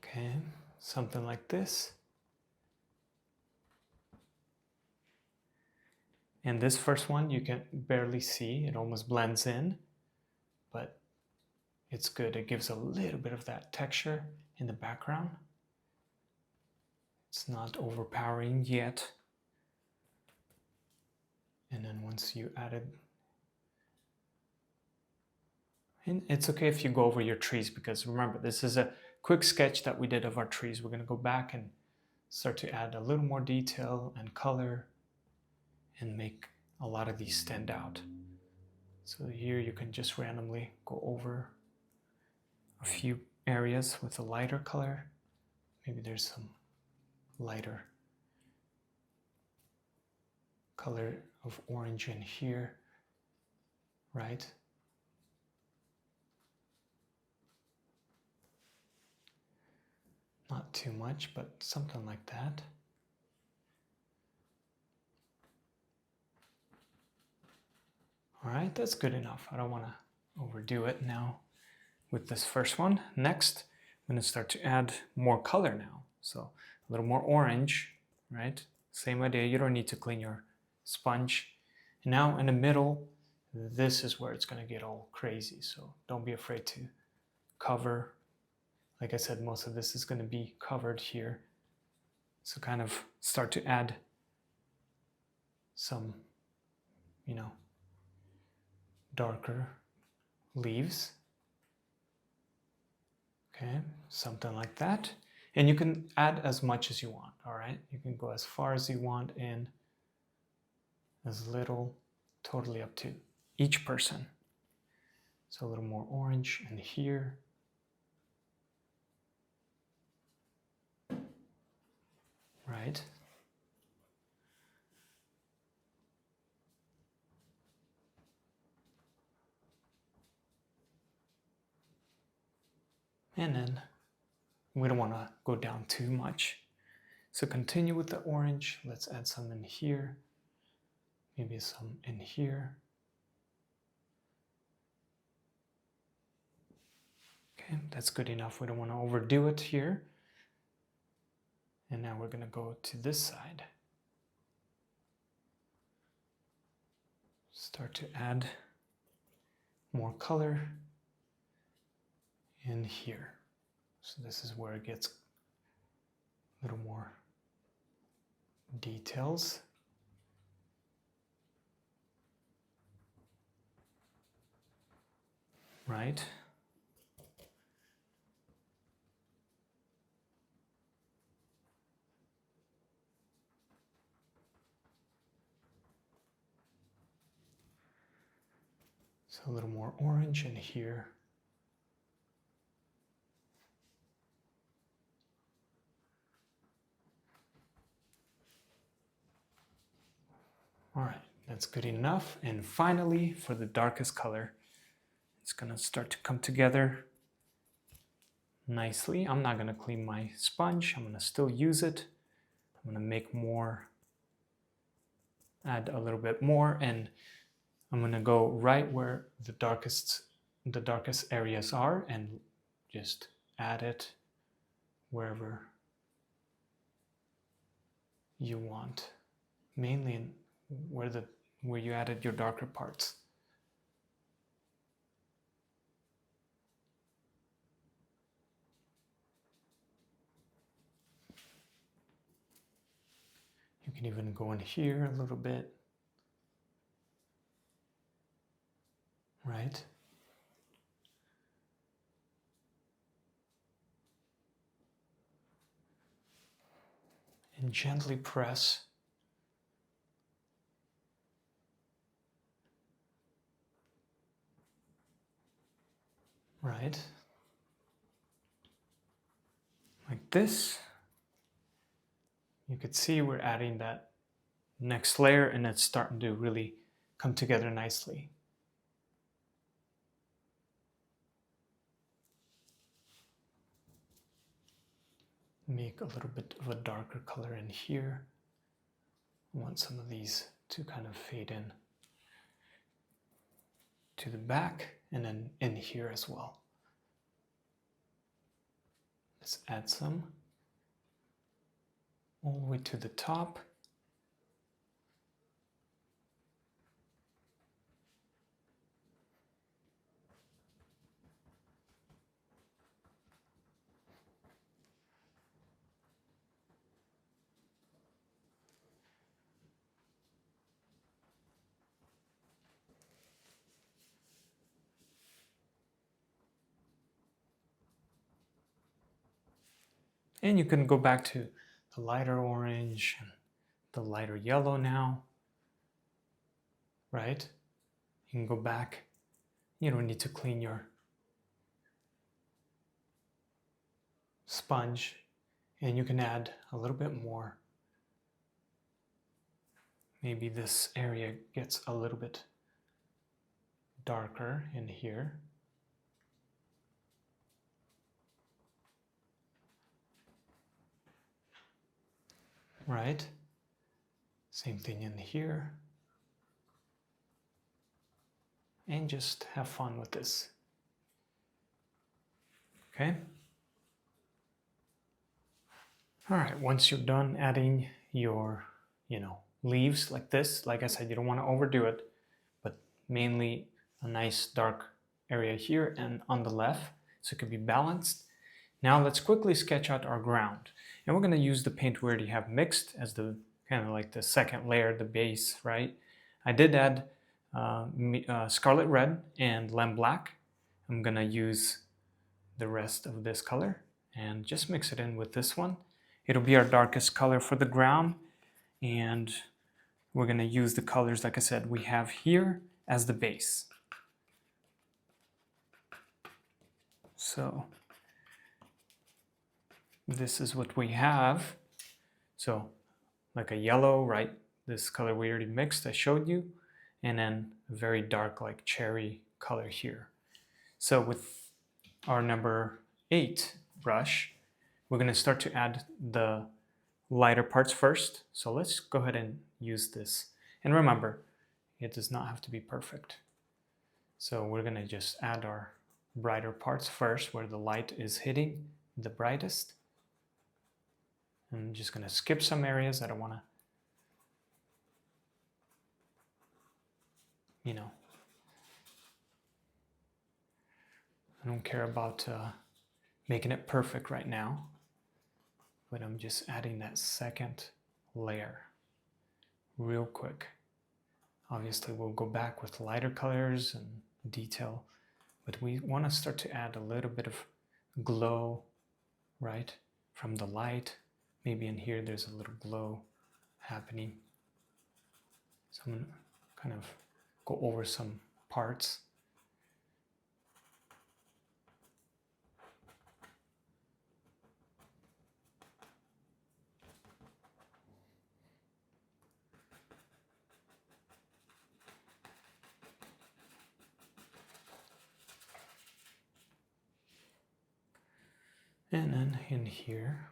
Okay, something like this. And this first one you can barely see, it almost blends in, but it's good. It gives a little bit of that texture in the background. It's not overpowering yet. And then once you added, and it's okay if you go over your trees, because remember, this is a quick sketch that we did of our trees. We're going to go back and start to add a little more detail and color and make a lot of these stand out. So here you can just randomly go over a few areas with a lighter color. Maybe there's some lighter color of orange in here, right? Not too much, but something like that. All right, that's good enough. I don't want to overdo it now with this first one. Next, I'm going to start to add more color now. So a little more orange, right? Same idea, you don't need to clean your sponge. And now in the middle, this is where it's going to get all crazy. So don't be afraid to cover. Like I said, most of this is going to be covered here. So kind of start to add some, you know, darker leaves. Okay, something like that. And you can add as much as you want, all right? You can go as far as you want and as little, totally up to each person. So a little more orange in here. Right? And then we don't want to go down too much. So continue with the orange. Let's add some in here. Maybe some in here. Okay, that's good enough. We don't want to overdo it here. And now we're going to go to this side. Start to add more color in here. So this is where it gets a little more details. Right? So a little more orange in here. All right, that's good enough. And finally, for the darkest color, it's gonna start to come together nicely. I'm not gonna clean my sponge. I'm gonna still use it. I'm gonna make more, add a little bit more, and I'm gonna go right where the darkest areas are and just add it wherever you want. Mainly in where you added your darker parts. You can even go in here a little bit. Right? And gently press. Right? Like this. You could see we're adding that next layer and it's starting to really come together nicely. Make a little bit of a darker color in here. I want some of these to kind of fade in to the back and then in here as well. Let's add some all the way to the top. And you can go back to the lighter orange and the lighter yellow now, right? You can go back. You don't need to clean your sponge, and you can add a little bit more. Maybe this area gets a little bit darker in here. Right? Same thing in here. And just have fun with this. Okay? All right, once you're done adding your, leaves like this, like I said, you don't want to overdo it, but mainly a nice dark area here and on the left, so it can be balanced. Now let's quickly sketch out our ground. And we're going to use the paint we already have mixed as the kind of like the second layer, the base, right? I did add scarlet red and lamb black. I'm going to use the rest of this color and just mix it in with this one. It'll be our darkest color for the ground, and we're going to use the colors, like I said, we have here as the base. So this is what we have. So like a yellow, right? This color we already mixed, I showed you, and then a very dark like cherry color here. So with our number 8 brush, we're going to start to add the lighter parts first. So let's go ahead and use this. And remember, it does not have to be perfect. So we're going to just add our brighter parts first where the light is hitting the brightest. I'm just going to skip some areas I don't want to, I don't care about making it perfect right now, but I'm just adding that second layer real quick. Obviously we'll go back with lighter colors and detail, but we want to start to add a little bit of glow, right, from the light. Maybe in here there's a little glow happening. So I'm going to kind of go over some parts. And then in here,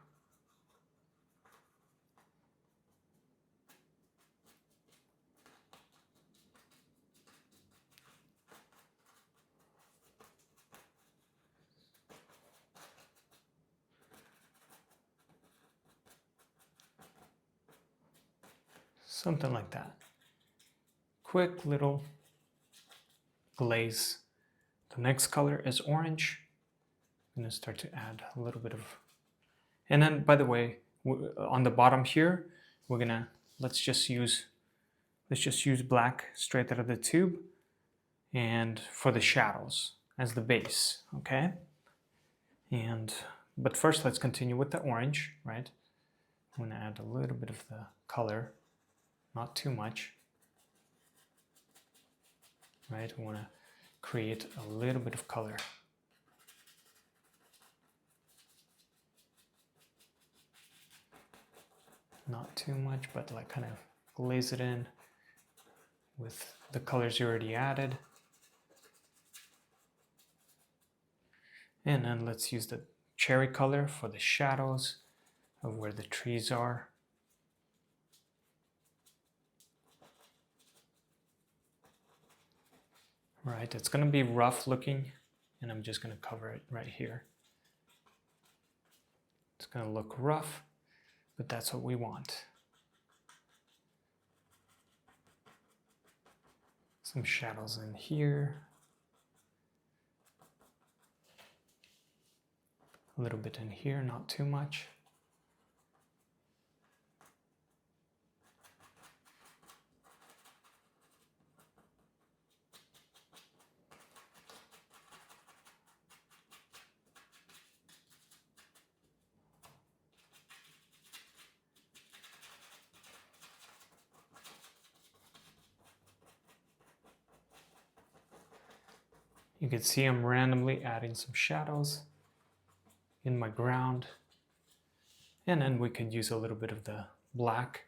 something like that. Quick little glaze. The next color is orange. I'm going to start to add a little bit of, and then by the way, on the bottom here, we're gonna let's just use black straight out of the tube, and for the shadows as the base, okay? But first let's continue with the orange, right? I'm gonna add a little bit of the color, not too much, right? We want to create a little bit of color. Not too much, but like kind of glaze it in with the colors you already added. And then let's use the cherry color for the shadows of where the trees are. Right, it's going to be rough looking, and I'm just going to cover it right here. It's going to look rough, but that's what we want. Some shadows in here. A little bit in here, not too much. You can see I'm randomly adding some shadows in my ground. And then we could use a little bit of the black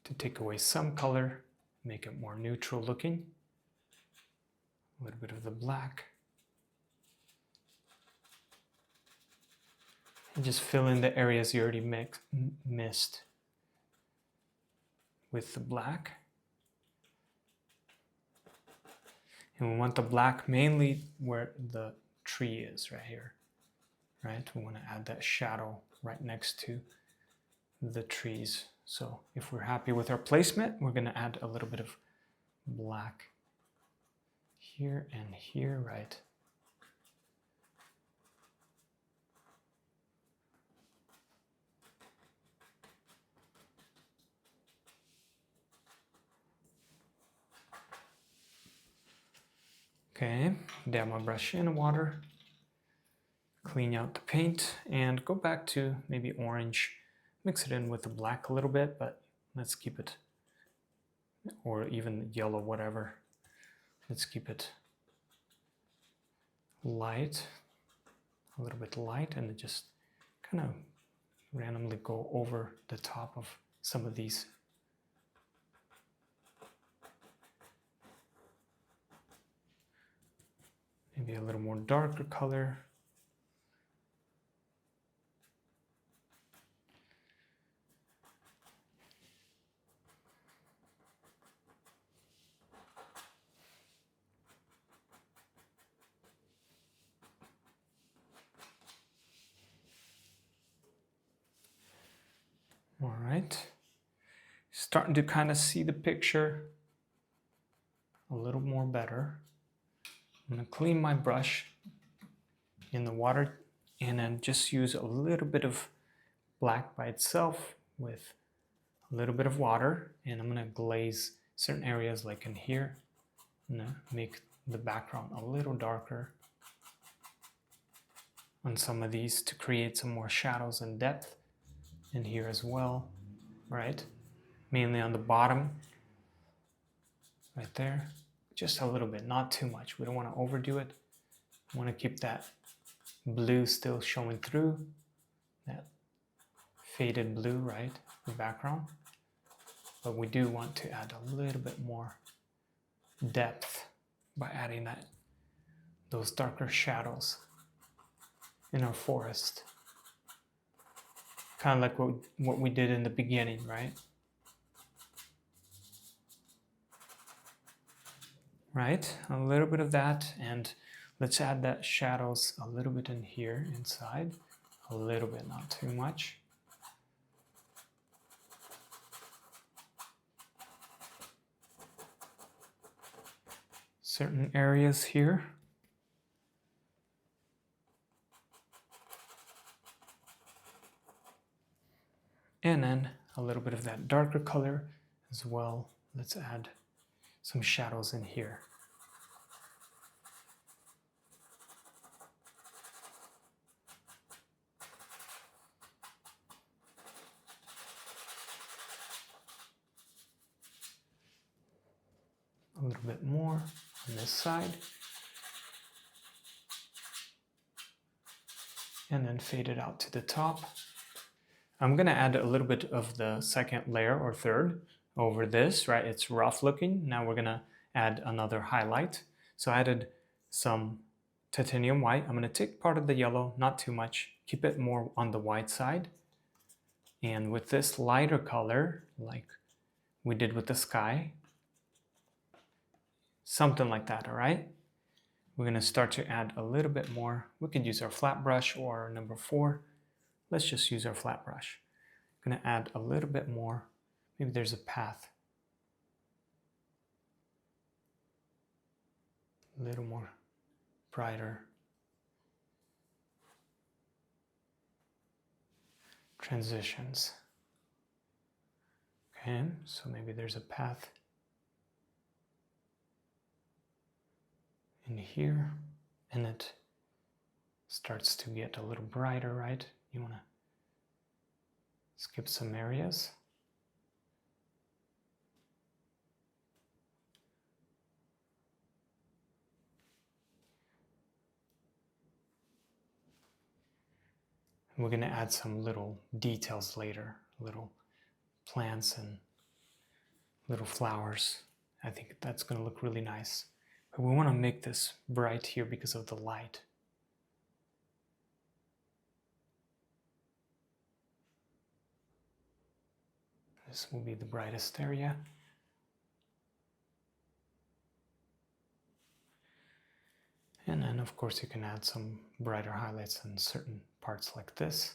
to take away some color, make it more neutral looking. A little bit of the black. And just fill in the areas you already missed with the black. And we want the black mainly where the tree is, right here. Right? We want to add that shadow right next to the trees. So if we're happy with our placement, we're going to add a little bit of black here and here, right? Okay, dab my brush in water, clean out the paint, and go back to maybe orange. Mix it in with the black a little bit, but let's keep it, or even yellow, whatever. Let's keep it light, a little bit light, and just kind of randomly go over the top of some of these. Maybe a little more darker color. All right, starting to kind of see the picture a little more better. I'm gonna clean my brush in the water and then just use a little bit of black by itself with a little bit of water, and I'm gonna glaze certain areas like in here. I'm gonna make the background a little darker on some of these to create some more shadows and depth. In here as well, right? Mainly on the bottom, right there. Just a little bit, not too much. We don't want to overdo it. We want to keep that blue still showing through, that faded blue, right? The background. But we do want to add a little bit more depth by adding those darker shadows in our forest. Kind of like what we did in the beginning, right? Right, a little bit of that, and let's add that shadows a little bit in here inside. A little bit, not too much. Certain areas here. And then a little bit of that darker color as well. Let's add some shadows in here. A little bit more on this side. And then fade it out to the top. I'm gonna add a little bit of the second layer or third over this, right? It's rough looking. Now we're gonna add another highlight. So I added some titanium white. I'm gonna take part of the yellow, not too much, keep it more on the white side. And with this lighter color, like we did with the sky, something like that, all right? We're gonna start to add a little bit more. We could use our flat brush or number 4. Let's just use our flat brush. I'm gonna add a little bit more. Maybe there's a path. A little more brighter. Transitions. Okay, so maybe there's a path in here, and it starts to get a little brighter, right? You want to skip some areas. We're going to add some little details later, little plants and little flowers. I think that's going to look really nice. But we want to make this bright here because of the light. This will be the brightest area. And then of course you can add some brighter highlights in certain parts like this.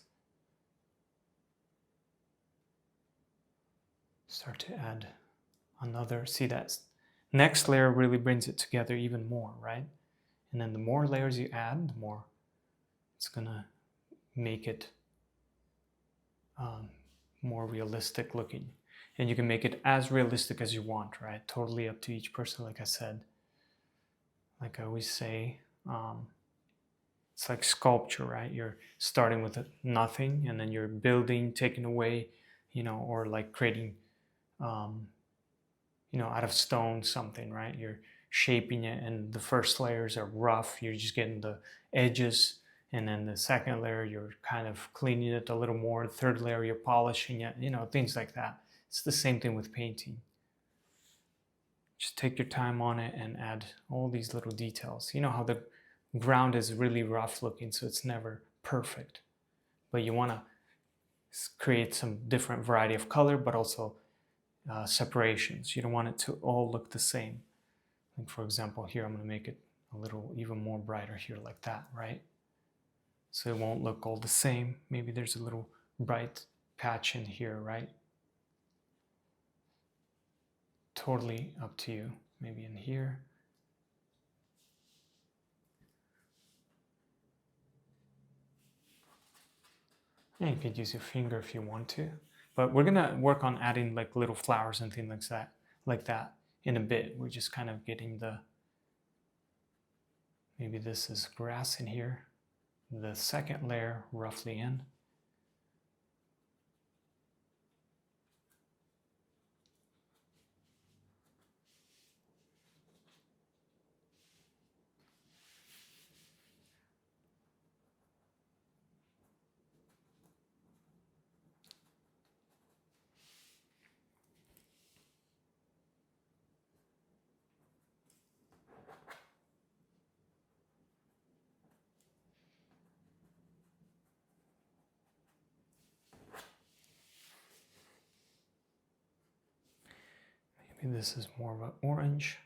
Start to add another, see that next layer really brings it together even more, right? And then the more layers you add, the more it's gonna make it more realistic looking. And you can make it as realistic as you want, right? Totally up to each person, like I said. Like I always say, it's like sculpture, right? You're starting with nothing and then you're building, taking away, you know, or like creating, you know, out of stone something, right? You're shaping it and the first layers are rough. You're just getting the edges. And then the second layer, you're kind of cleaning it a little more. The third layer, you're polishing it, you know, things like that. It's the same thing with painting. Just take your time on it and add all these little details. You know how the ground is really rough looking, so it's never perfect. But you want to create some different variety of color, but also separations. You don't want it to all look the same. Like for example, here I'm going to make it a little even more brighter here like that, right? So it won't look all the same. Maybe there's a little bright patch in here, right? Totally up to you. Maybe in here. And you could use your finger if you want to. But we're gonna work on adding like little flowers and things like that in a bit. We're just kind of getting the, maybe this is grass in here. The second layer roughly in. Maybe this is more of an orange.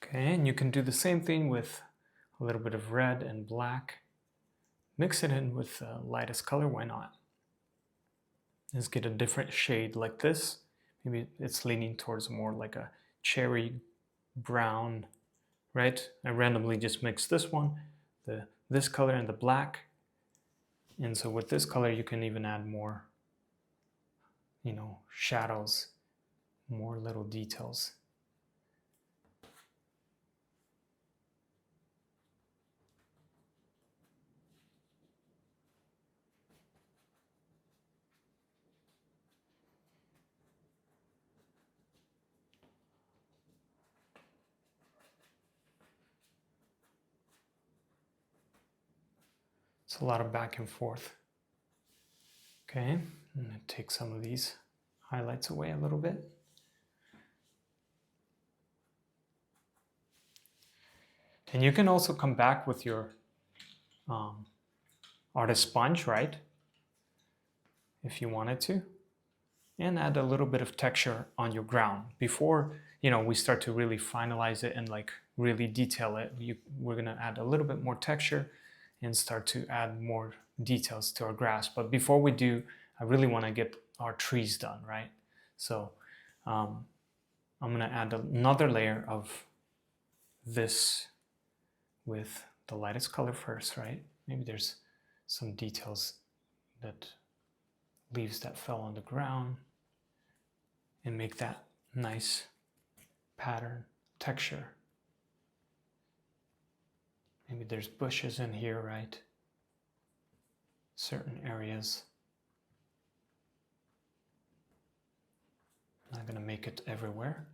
Okay, and you can do the same thing with a little bit of red and black. Mix it in with the lightest color, why not? Let's get a different shade like this. Maybe it's leaning towards more like a cherry brown, right? I randomly just mixed this one, this color and the black. And so with this color, you can even add more, you know, shadows, more little details. It's a lot of back and forth. Okay, I'm gonna take some of these highlights away a little bit. And you can also come back with your artist sponge, right? If you wanted to, and add a little bit of texture on your ground before, you know, we start to really finalize it and like really detail it. We're gonna add a little bit more texture and start to add more details to our grass. But before we do, I really want to get our trees done, right? So I'm gonna add another layer of this with the lightest color first, right? Maybe there's some details that leaves that fell on the ground and make that nice pattern texture. Maybe there's bushes in here, right? Certain areas. I'm not gonna make it everywhere.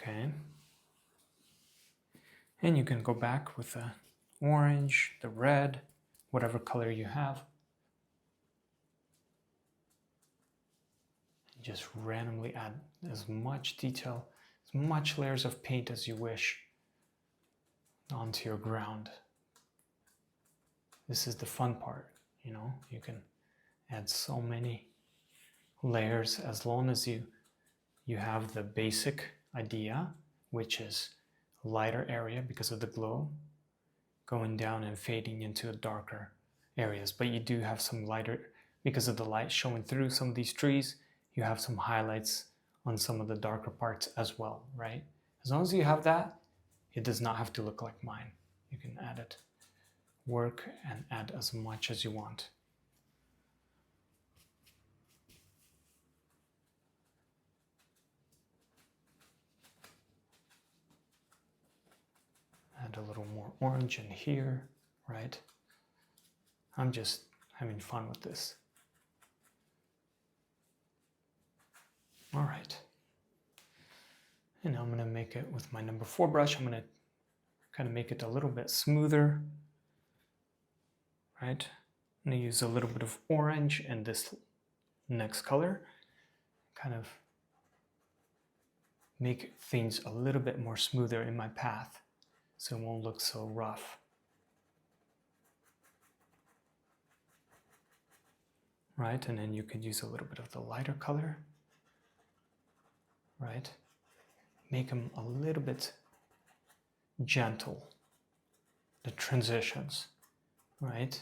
Okay. And you can go back with the orange, the red, whatever color you have. Just randomly add as much detail, as much layers of paint as you wish onto your ground. This is the fun part, you know, you can add so many layers as long as you have the basic idea, which is a lighter area because of the glow, going down and fading into darker areas. But you do have some lighter, because of the light showing through some of these trees, you have some highlights on some of the darker parts as well, right? As long as you have that, it does not have to look like mine. You can add it, work and add as much as you want. Add a little more orange in here, right? I'm just having fun with this. All right. And I'm gonna make it with my number 4 brush. I'm gonna kind of make it a little bit smoother, right? I'm gonna use a little bit of orange in this next color, kind of make things a little bit more smoother in my path so it won't look so rough. Right, and then you could use a little bit of the lighter color, right? Make them a little bit gentle, the transitions, right?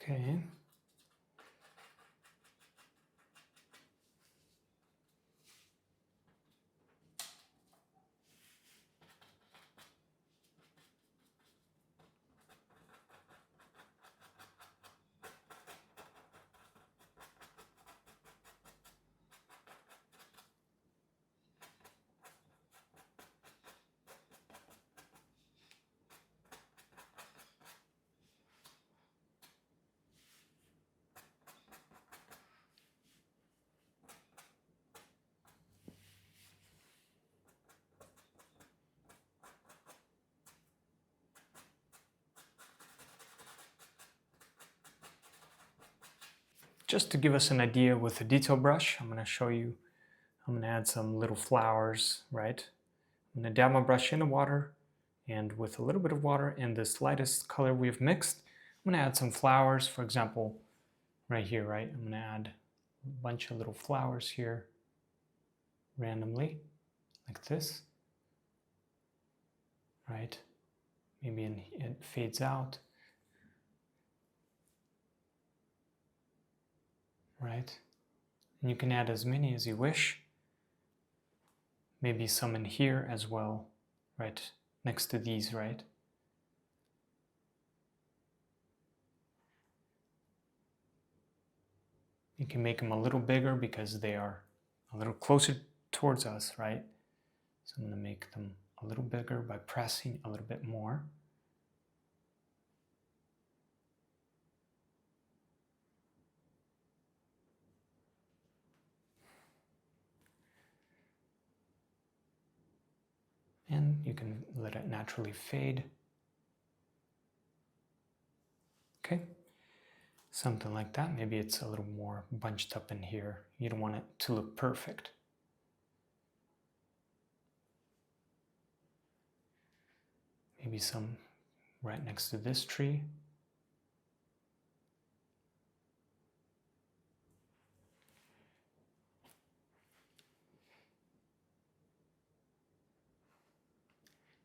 Okay. Just to give us an idea with the detail brush, I'm going to show you, I'm going to add some little flowers, right? I'm going to dab my brush in the water, and with a little bit of water and this lightest color we've mixed, I'm going to add some flowers, for example, right here, right? I'm going to add a bunch of little flowers here randomly, like this, right? Maybe it fades out. Right? And you can add as many as you wish. Maybe some in here as well, right? Next to these, right? You can make them a little bigger because they are a little closer towards us, right? So I'm going to make them a little bigger by pressing a little bit more. And you can let it naturally fade. Okay, something like that. Maybe it's a little more bunched up in here. You don't want it to look perfect. Maybe some right next to this tree.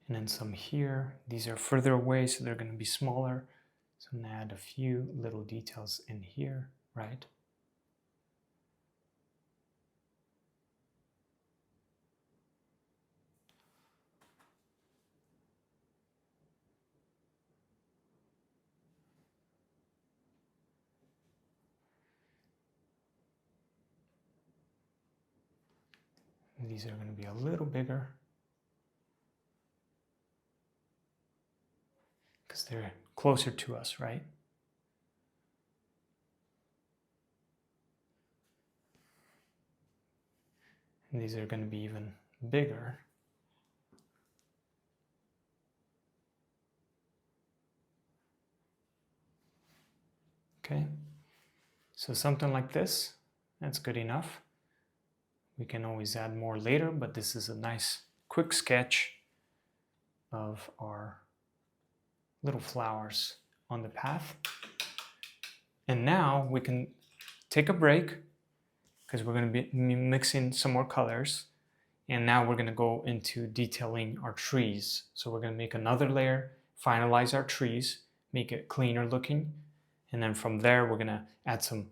and then some here. These are further away, so they're going to be smaller. So I'm going to add a few little details in here, right? And these are going to be a little bigger because they're closer to us, right? And these are going to be even bigger. Okay, so something like this, that's good enough. We can always add more later, but this is a nice quick sketch of our little flowers on the path. And now we can take a break because we're going to be mixing some more colors. And now we're going to go into detailing our trees. So we're going to make another layer, finalize our trees, make it cleaner looking. And then from there, we're going to add some,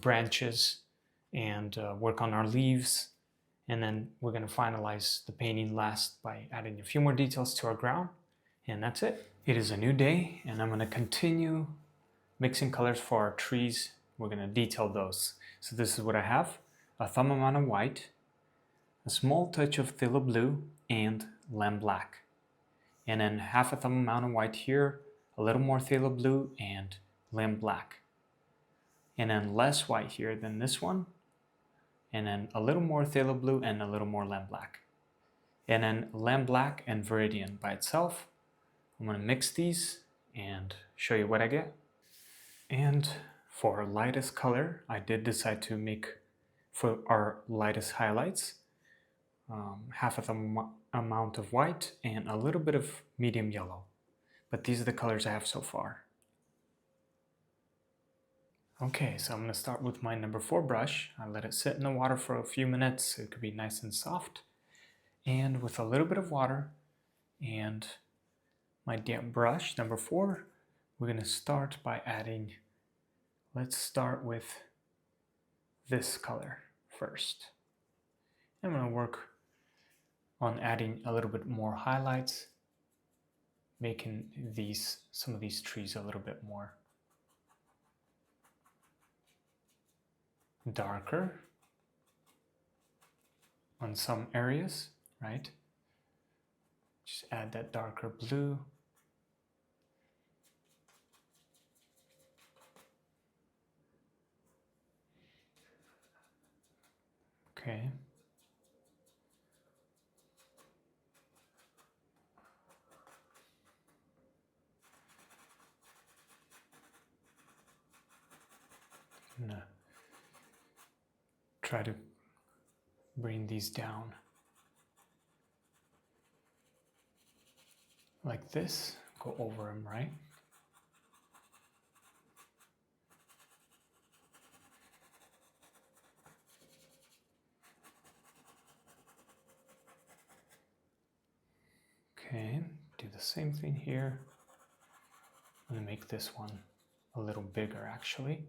branches and work on our leaves. And then we're going to finalize the painting last by adding a few more details to our ground. And that's it. It is a new day, and I'm going to continue mixing colors for our trees. We're going to detail those. So this is what I have: a thumb amount of white, a small touch of phthalo blue, and lamb black. And then half a thumb amount of white here, a little more phthalo blue, and lamb black. And then less white here than this one, and then a little more phthalo blue and a little more lamb black. And then lamb black and viridian by itself. I'm going to mix these and show you what I get. And for our lightest color, I did decide to make, for our lightest highlights, half of the amount of white and a little bit of medium yellow. But these are the colors I have so far. Okay, so I'm going to start with my number 4 brush. I let it sit in the water for a few minutes so it could be nice and soft. And with a little bit of water and my damp brush, number 4, we're going to start by adding, let's start with this color first. I'm going to work on adding a little bit more highlights, making some of these trees a little bit more darker on some areas, right? Just add that darker blue. Okay. I'm gonna try to bring these down like this, go over them, right? Okay, do the same thing here. I'm gonna make this one a little bigger actually.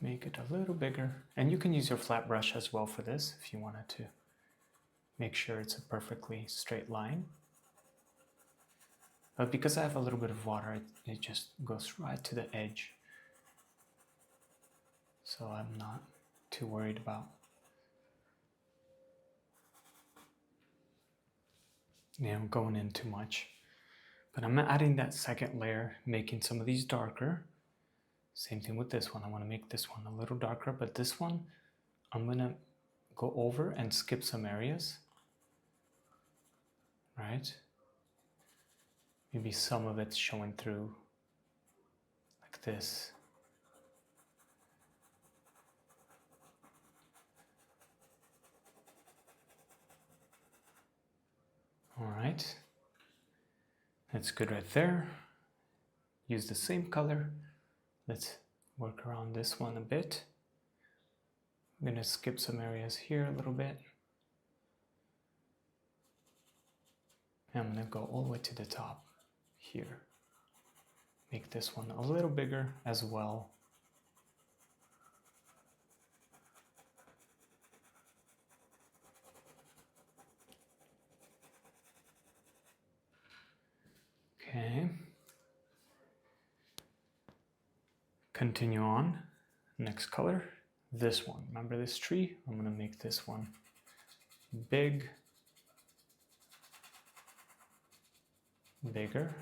Make it a little bigger, and you can use your flat brush as well for this if you wanted to make sure it's a perfectly straight line. But because I have a little bit of water, it just goes right to the edge. So I'm not too worried about going in too much. But I'm adding that second layer, making some of these darker. Same thing with this one. I want to make this one a little darker, but this one I'm going to go over and skip some areas, right? Maybe some of it's showing through like this. All right, that's good right there. use the same color. Let's work around this one a bit. I'm gonna skip some areas here a little bit. And I'm gonna go all the way to the top here. Make this one a little bigger as well. Okay. Continue on. Next color, this one. Remember this tree? I'm gonna make this one big, bigger.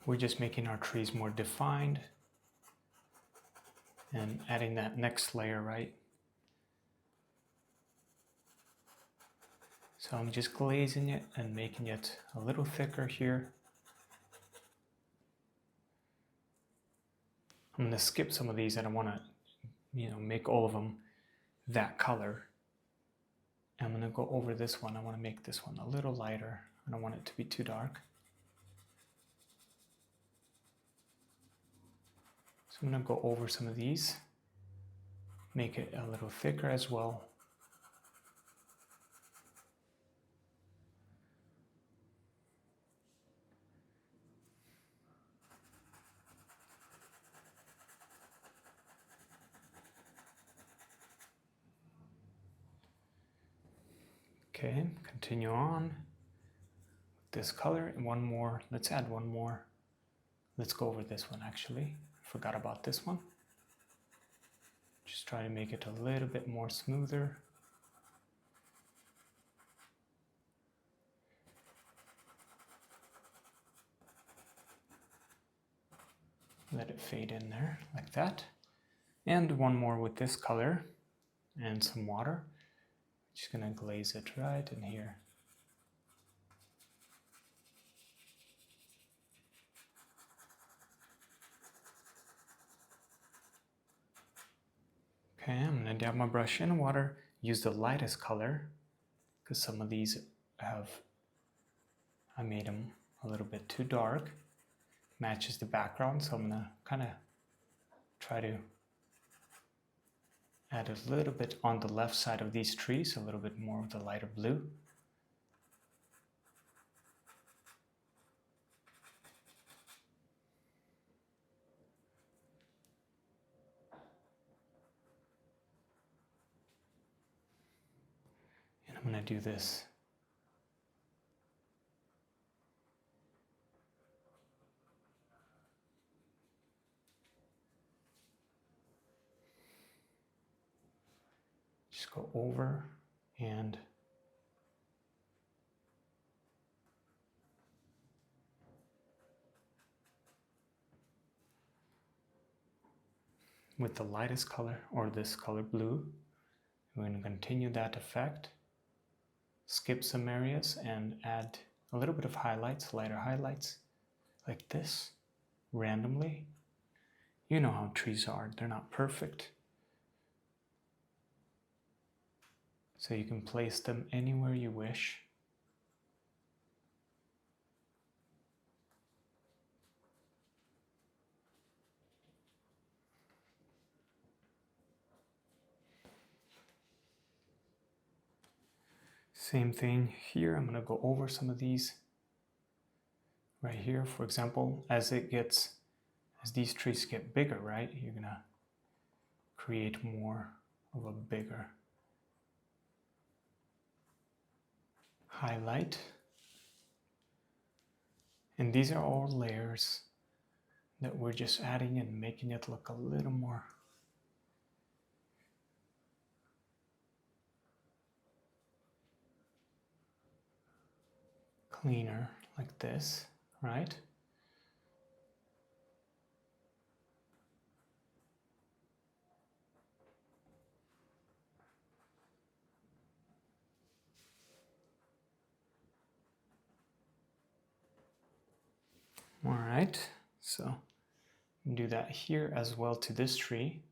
We're just making our trees more defined and adding that next layer, right? So I'm just glazing it and making it a little thicker here. I'm gonna skip some of these. I don't wanna, make all of them that color. I'm gonna go over this one. I wanna make this one a little lighter. I don't want it to be too dark. So I'm gonna go over some of these, make it a little thicker as well. Okay, continue on with this color. And one more, let's add one more. Let's go over this one actually. Forgot about this one. Just try to make it a little bit more smoother. Let it fade in there like that. And one more with this color and some water. Just gonna glaze it right in here. Okay, I'm gonna dab my brush in water, use the lightest color, because some of these I made them a little bit too dark. Matches the background, so I'm gonna kind of try to add a little bit on the left side of these trees, a little bit more of the lighter blue. And I'm going to do this. Just go over and with the lightest color, or this color blue, we're going to continue that effect, skip some areas and add a little bit of highlights, lighter highlights, like this, randomly. You know how trees are, they're not perfect. So you can place them anywhere you wish. Same thing here. I'm going to go over some of these right here. For example, as these trees get bigger, right, you're going to create more of a bigger highlight. And these are all layers that we're just adding and making it look a little more cleaner, like this, right? All right, so do that here as well to this tree.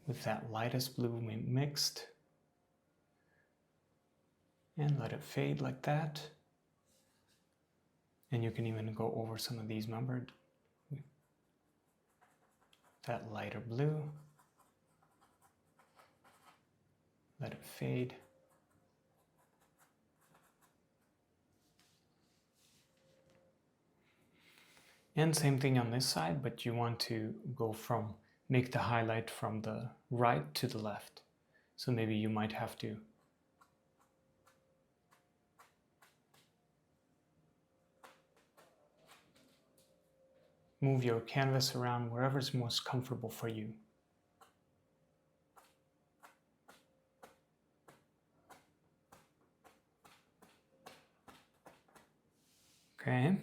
with that lightest blue we mixed. And let it fade like that. And you can even go over some of these, remember? That lighter blue. Let it fade. And same thing on this side, but you want to go from, make the highlight from the right to the left. So maybe you might have to move your canvas around wherever's most comfortable for you. Okay.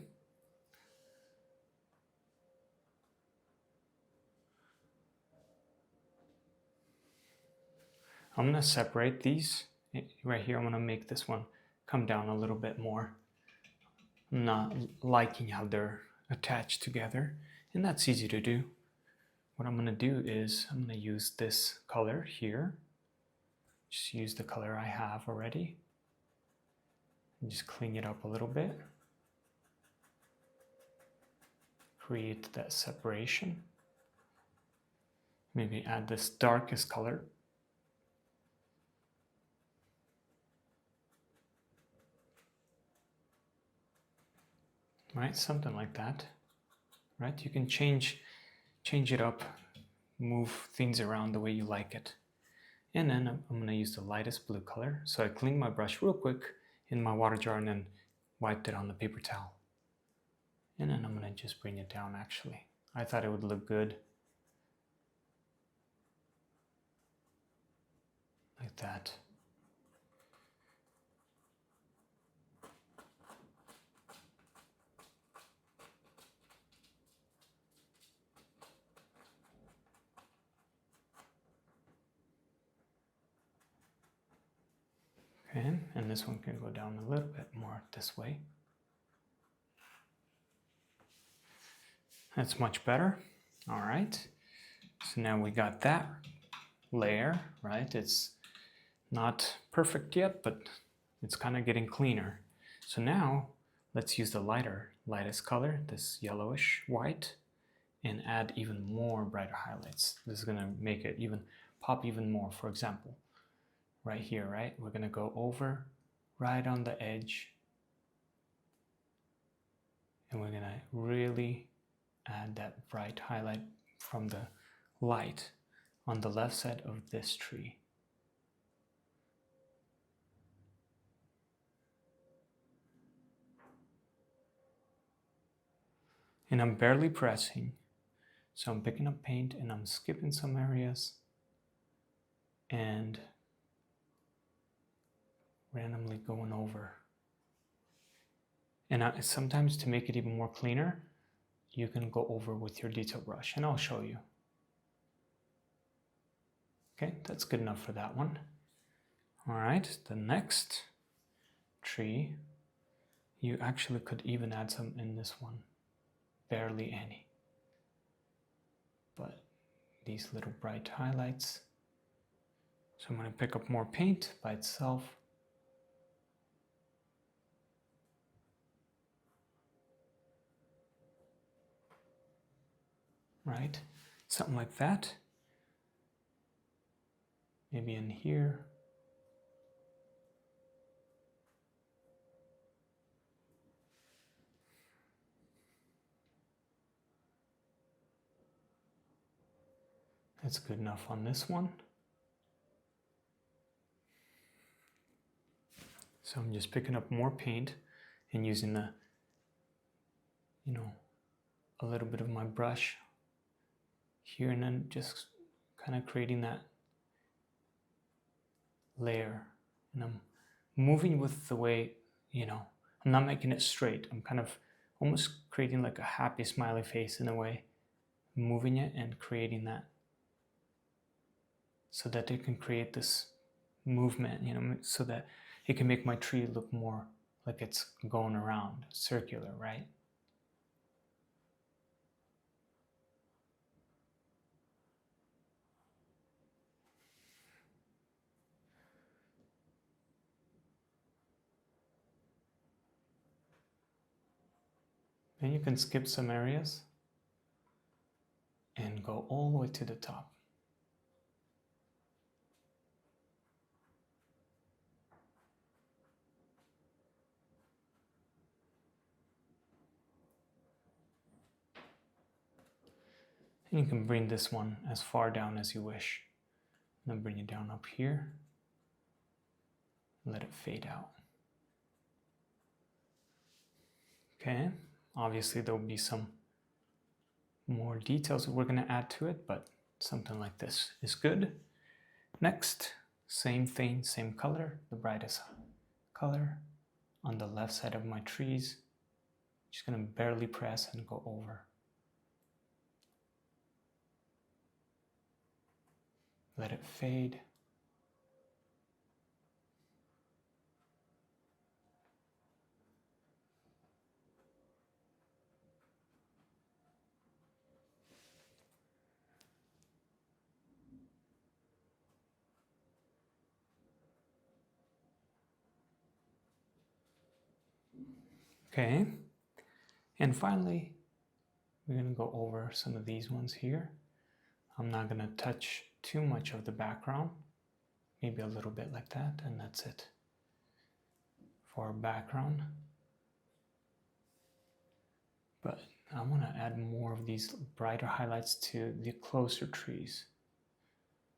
I'm going to separate these. Right here, I'm going to make this one come down a little bit more. I'm not liking how they're attached together, and that's easy to do. What I'm going to do is I'm going to use this color here. Just use the color I have already. And just clean it up a little bit. Create that separation. Maybe add this darkest color. Right, something like that. Right, you can change it up, move things around the way you like it. And then I'm going to use the lightest blue color. So I cleaned my brush real quick in my water jar and then wiped it on the paper towel. And then I'm going to just bring it down actually. I thought it would look good. Like that. Okay, and this one can go down a little bit more this way. That's much better. All right, so now we got that layer, right? It's not perfect yet, but it's kind of getting cleaner. So now let's use the lightest color, this yellowish white, and add even more brighter highlights. This is gonna make it even pop even more. For example, right here, right? We're gonna go over right on the edge, and we're gonna really add that bright highlight from the light on the left side of this tree. And I'm barely pressing, so I'm picking up paint and I'm skipping some areas and randomly going over. And sometimes to make it even more cleaner, you can go over with your detail brush, and I'll show you. Okay, that's good enough for that one. All right, the next tree, you actually could even add some in this one. Barely any. But these little bright highlights. So I'm going to pick up more paint by itself. Right, something like that. Maybe in here. That's good enough on this one. So I'm just picking up more paint and using the, a little bit of my brush here, and then just kind of creating that layer. And I'm moving with the way, I'm not making it straight. I'm kind of almost creating like a happy smiley face in a way, moving it and creating that so that it can create this movement, so that it can make my tree look more like it's going around, circular, right? Then you can skip some areas and go all the way to the top. And you can bring this one as far down as you wish. And then bring it down up here. Let it fade out. Okay, obviously there will be some more details that we're going to add to it, but something like this is good. Next, same thing, same color, the brightest color on the left side of my trees. Just going to barely press and go over. Let it fade. Okay, and finally, we're going to go over some of these ones here. I'm not going to touch too much of the background, maybe a little bit like that, and that's it for our background. But I want to add more of these brighter highlights to the closer trees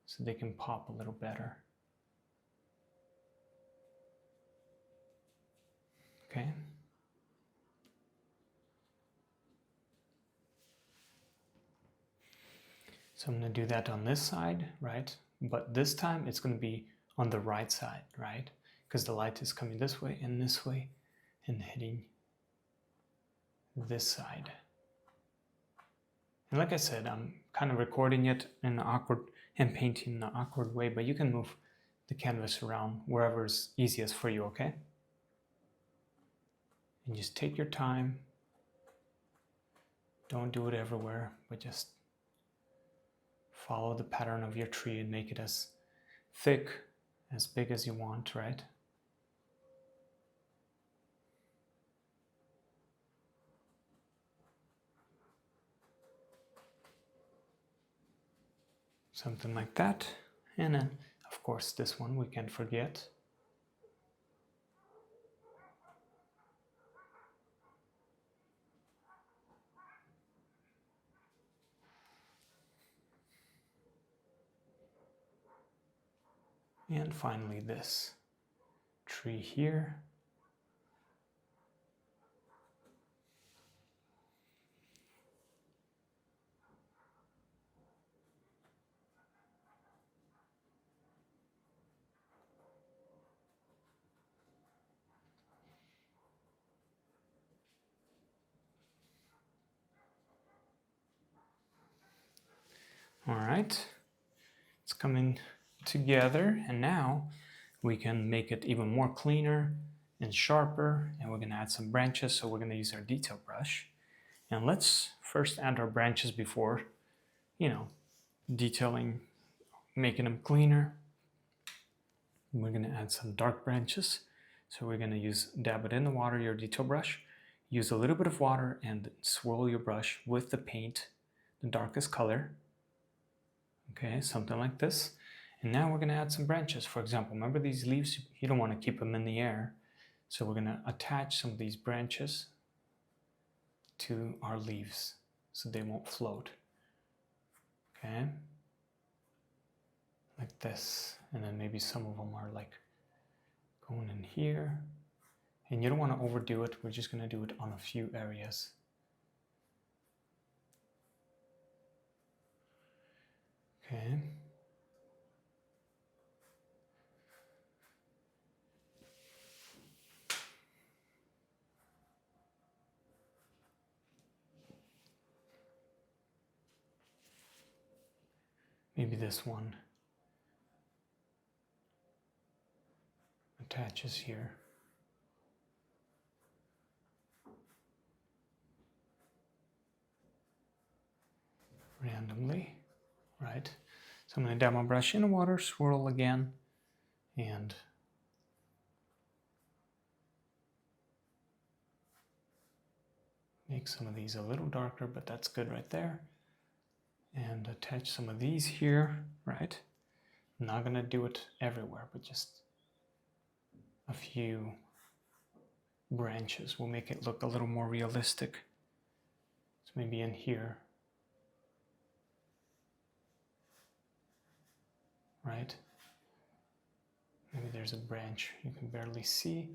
so they can pop a little better. Okay. So I'm going to do that on this side, right? But this time it's going to be on the right side, right? Because the light is coming this way and hitting this side. And like I said, I'm kind of recording it in an awkward and painting in an awkward way, but you can move the canvas around wherever is easiest for you, okay? And just take your time. Don't do it everywhere, but just follow the pattern of your tree and make it as thick, as big as you want, right? Something like that. And then, of course, this one we can't forget. And finally this tree here. All right, it's coming together, and now we can make it even more cleaner and sharper, and we're going to add some branches. So we're going to use our detail brush, and let's first add our branches before, detailing, making them cleaner. We're going to add some dark branches, so we're going to dab it in the water, your detail brush, use a little bit of water and swirl your brush with the paint, the darkest color. Okay, something like this. And now we're going to add some branches. For example, remember these leaves? You don't want to keep them in the air. So we're going to attach some of these branches to our leaves so they won't float. Okay, like this. And then maybe some of them are like going in here. And you don't want to overdo it. We're just going to do it on a few areas. Okay. Maybe this one attaches here. Randomly, right? So I'm going to dab my brush in the water, swirl again, and Make some of these a little darker, but that's good right there. And attach some of these here, right? I'm not gonna do it everywhere, but just a few branches will make it look a little more realistic. So maybe in here, right? Maybe there's a branch you can barely see.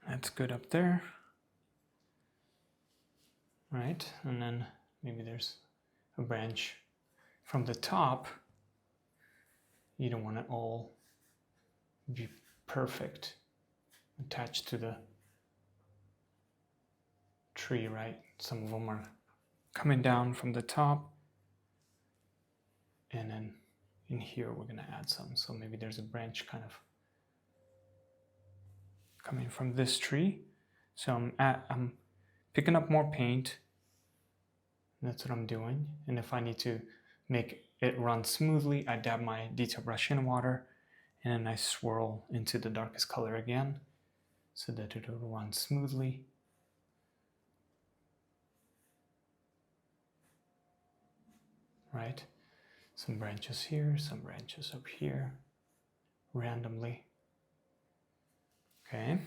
That's good up there, right? And then maybe there's a branch from the top. You don't want it all be perfect, attached to the tree, right? Some of them are coming down from the top. And then in here, we're gonna add some. So maybe there's a branch kind of coming from this tree. So I'm picking up more paint. That's what I'm doing. And if I need to make it run smoothly, I dab my detail brush in water and then I swirl into the darkest color again so that it will run smoothly. Right? Some branches here, some branches up here, randomly. Okay.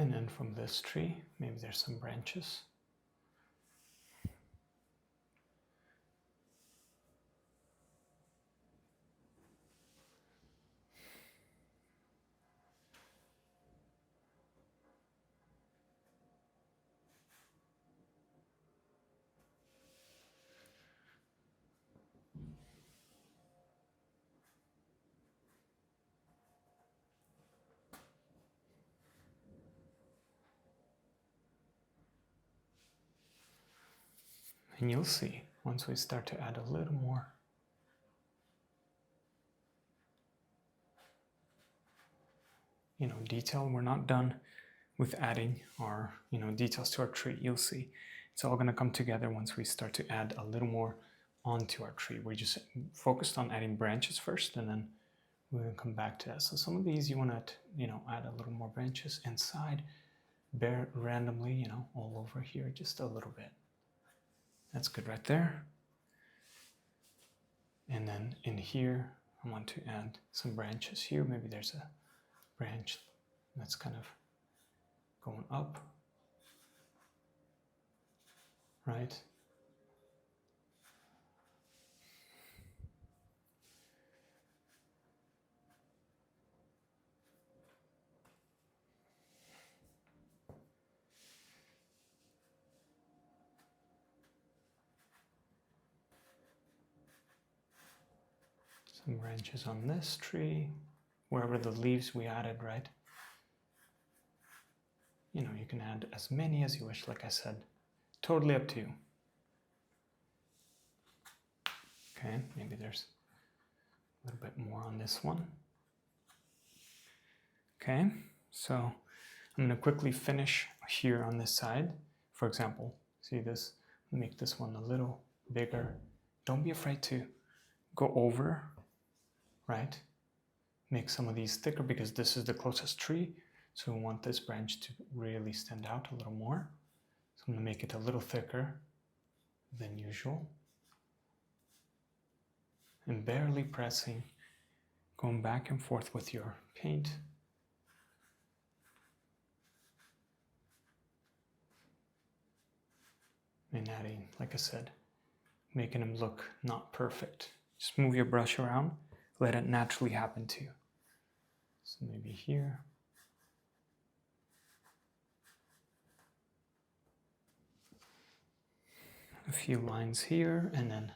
And then from this tree, maybe there's some branches. And you'll see, once we start to add a little more detail, we're not done with adding our details to our tree. You'll see it's all going to come together once we start to add a little more onto our tree. We just focused on adding branches first, and then we're going to come back to that. So some of these you want to add a little more branches inside, randomly, all over here, just a little bit. That's good right there. And then in here, I want to add some branches here. Maybe there's a branch that's kind of going up, right? Some branches on this tree, wherever the leaves we added, right? You can add as many as you wish, like I said, totally up to you. Okay, maybe there's a little bit more on this one. Okay, so I'm going to quickly finish here on this side. For example, see this? Make this one a little bigger. Don't be afraid to go over, right? Make some of these thicker because this is the closest tree. So we want this branch to really stand out a little more. So I'm going to make it a little thicker than usual. And barely pressing, going back and forth with your paint. And adding, like I said, making them look not perfect. Just move your brush around, let it naturally happen to you. So maybe here. A few lines here, and then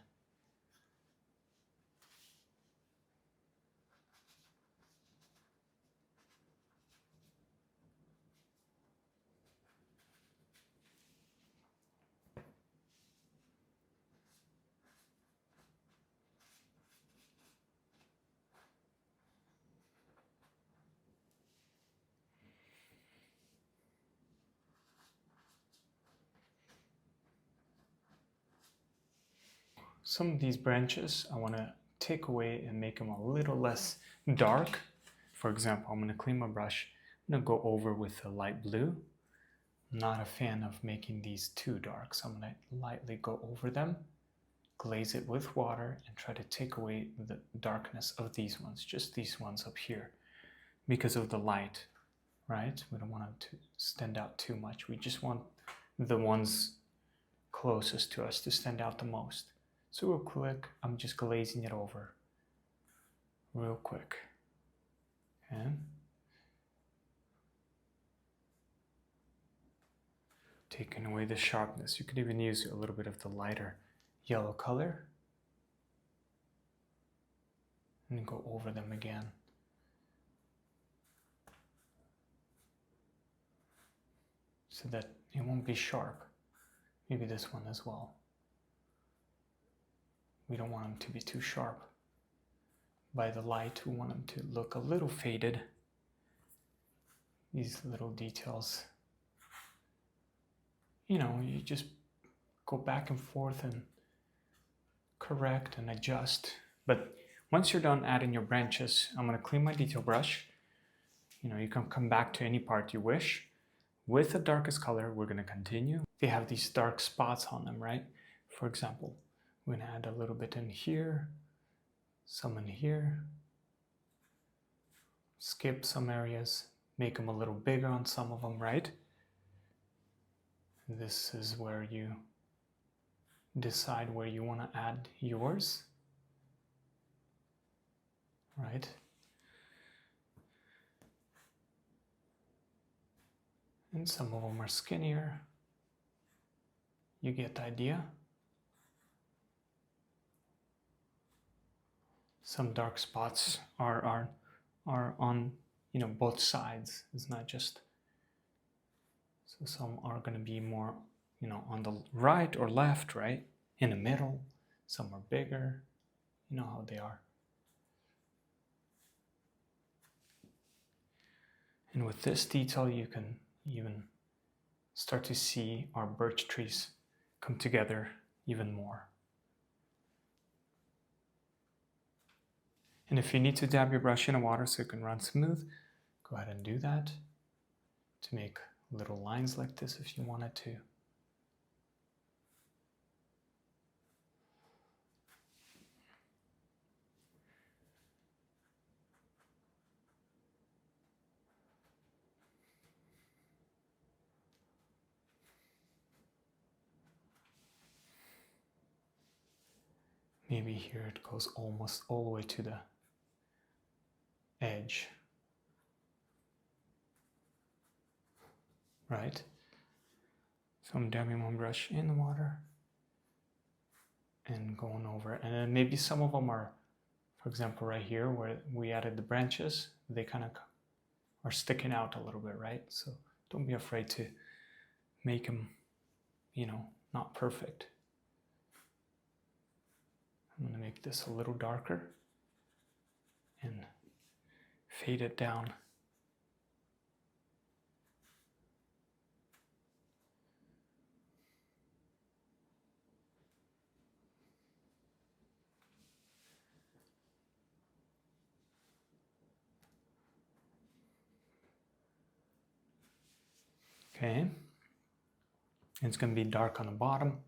some of these branches I want to take away and make them a little less dark. For example, I'm going to clean my brush. I'm going to go over with a light blue. I'm not a fan of making these too dark, so I'm going to lightly go over them, glaze it with water, and try to take away the darkness of these ones, just these ones up here, because of the light, right? We don't want them to stand out too much. We just want the ones closest to us to stand out the most. So real quick, I'm just glazing it over real quick. And taking away the sharpness. You could even use a little bit of the lighter yellow color and go over them again. So that it won't be sharp. Maybe this one as well. We don't want them to be too sharp. By the light, we want them to look a little faded. These little details. You know, you just go back and forth and correct and adjust. But once you're done adding your branches, I'm going to clean my detail brush. You know, you can come back to any part you wish. With the darkest color, we're going to continue. They have these dark spots on them, right? For example, we're going to add a little bit in here, some in here. Skip some areas, make them a little bigger on some of them, right? This is where you decide where you want to add yours, right? And some of them are skinnier. You get the idea. Some dark spots are on, you know, both sides. It's not just. So some are going to be more, you know, on the right or left, right? In the middle. Some are bigger. You know how they are. And with this detail, you can even start to see our birch trees come together even more. And if you need to dab your brush in water so it can run smooth, go ahead and do that to make little lines like this if you wanted to. Maybe here it goes almost all the way to the edge. Right? So I'm dabbing my brush in the water and going over. And then maybe some of them are, for example, right here where we added the branches, they kind of are sticking out a little bit, right? So don't be afraid to make them, you know, not perfect. I'm going to make this a little darker and fade it down. Okay, and it's going to be dark on the bottom.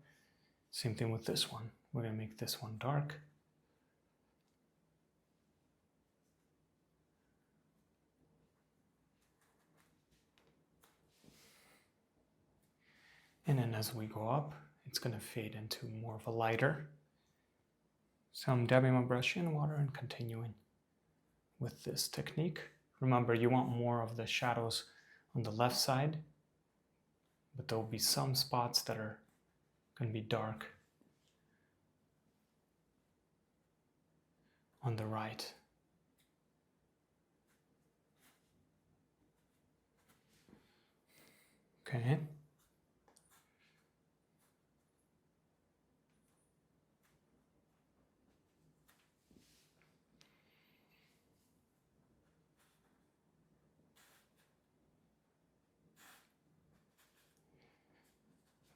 Same thing with this one. We're going to make this one dark. And then as we go up, it's going to fade into more of a lighter. So I'm dabbing my brush in water and continuing with this technique. Remember, you want more of the shadows on the left side, but there will be some spots that are going to be dark on the right. Okay.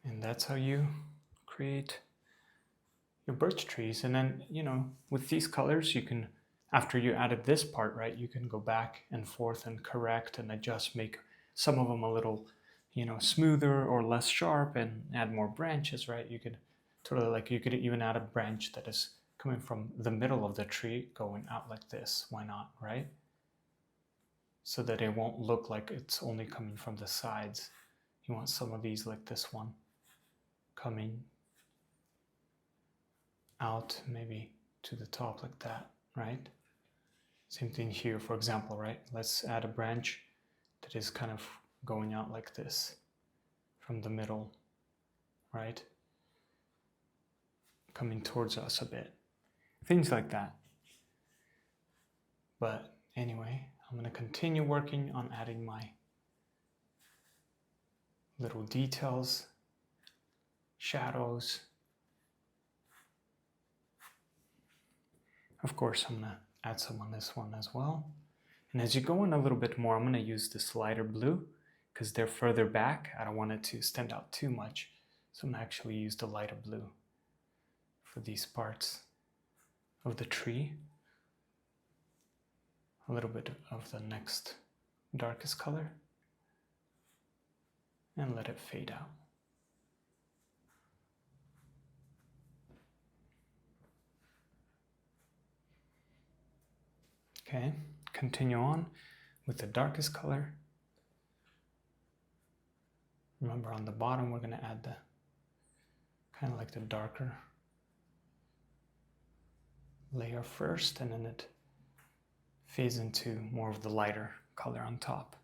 And that's how you create your birch trees. And then, you know, with these colors, you can, after you added this part, right, you can go back and forth and correct and adjust, make some of them a little, you know, smoother or less sharp, and add more branches, right? You could totally, like, you could even add a branch that is coming from the middle of the tree going out like this. Why not, right? So that it won't look like it's only coming from the sides. You want some of these, like this one, coming out maybe to the top like that, right? Same thing here, for example, right? Let's add a branch that is kind of going out like this from the middle, right? Coming towards us a bit. Things like that. But anyway, I'm going to continue working on adding my little details, shadows. Of course, I'm going to add some on this one as well. And as you go in a little bit more, I'm going to use this lighter blue because they're further back. I don't want it to stand out too much. So I'm going to actually use the lighter blue for these parts of the tree. A little bit of the next darkest color. And let it fade out. Okay, continue on with the darkest color. Remember, on the bottom we're going to add the kind of like the darker layer first, and then it fades into more of the lighter color on top.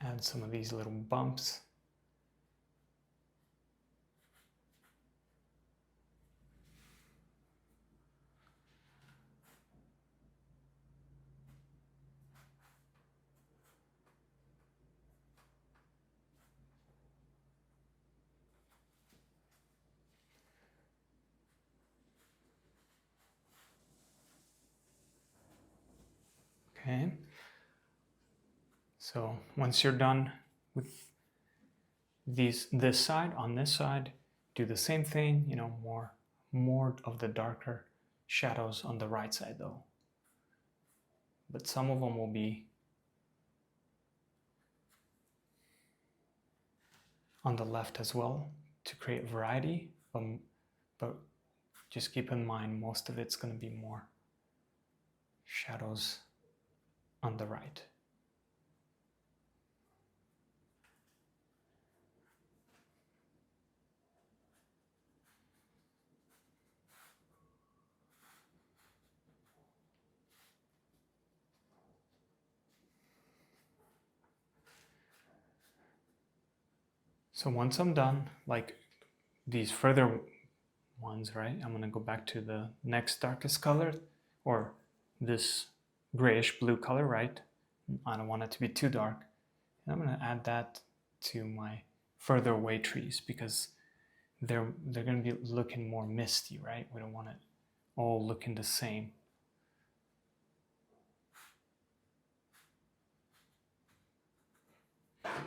Add some of these little bumps. Okay. So once you're done with this side, on this side, do the same thing, you know, more of the darker shadows on the right side though. But some of them will be on the left as well to create variety, but just keep in mind most of it's going to be more shadows on the right. So once I'm done, like these further ones, right, I'm going to go back to the next darkest color, or this grayish blue color, right? I don't want it to be too dark. And I'm going to add that to my further away trees because they're going to be looking more misty, right? We don't want it all looking the same.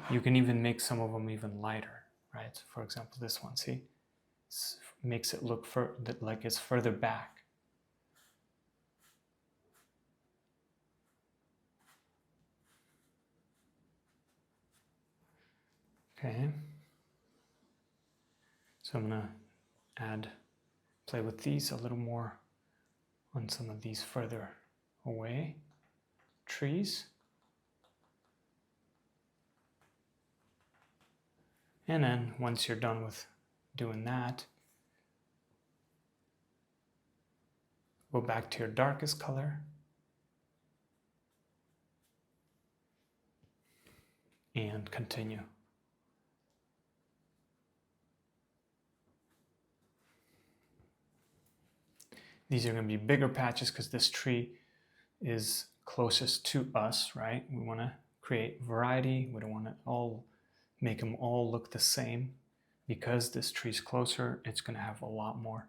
You can even make some of them even lighter, right? For example, this one, see? It makes it look like it's further back. Okay. So I'm gonna play with these a little more on some of these further away trees. And then once you're done with doing that, go back to your darkest color and continue. These are going to be bigger patches because this tree is closest to us, right? We want to create variety. We don't want to all make them all look the same. Because this tree's closer, it's going to have a lot more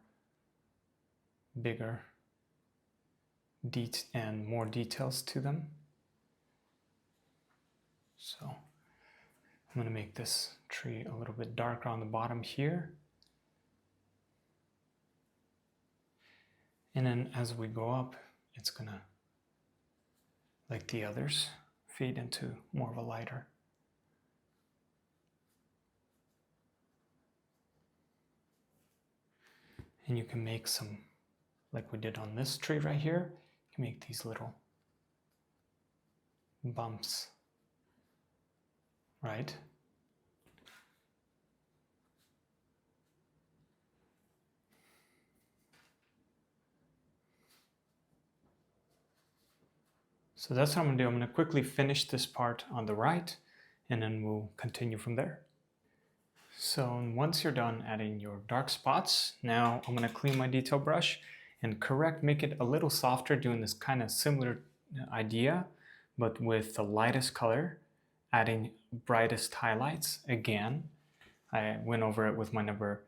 bigger and more details to them. So I'm going to make this tree a little bit darker on the bottom here. And then as we go up, it's going to, like the others, fade into more of a lighter. And you can make some, like we did on this tree right here, you can make these little bumps, right? So that's what I'm gonna do. I'm gonna quickly finish this part on the right, and then we'll continue from there. So once you're done adding your dark spots, now I'm gonna clean my detail brush and make it a little softer, doing this kind of similar idea, but with the lightest color, adding brightest highlights. Again, I went over it with my number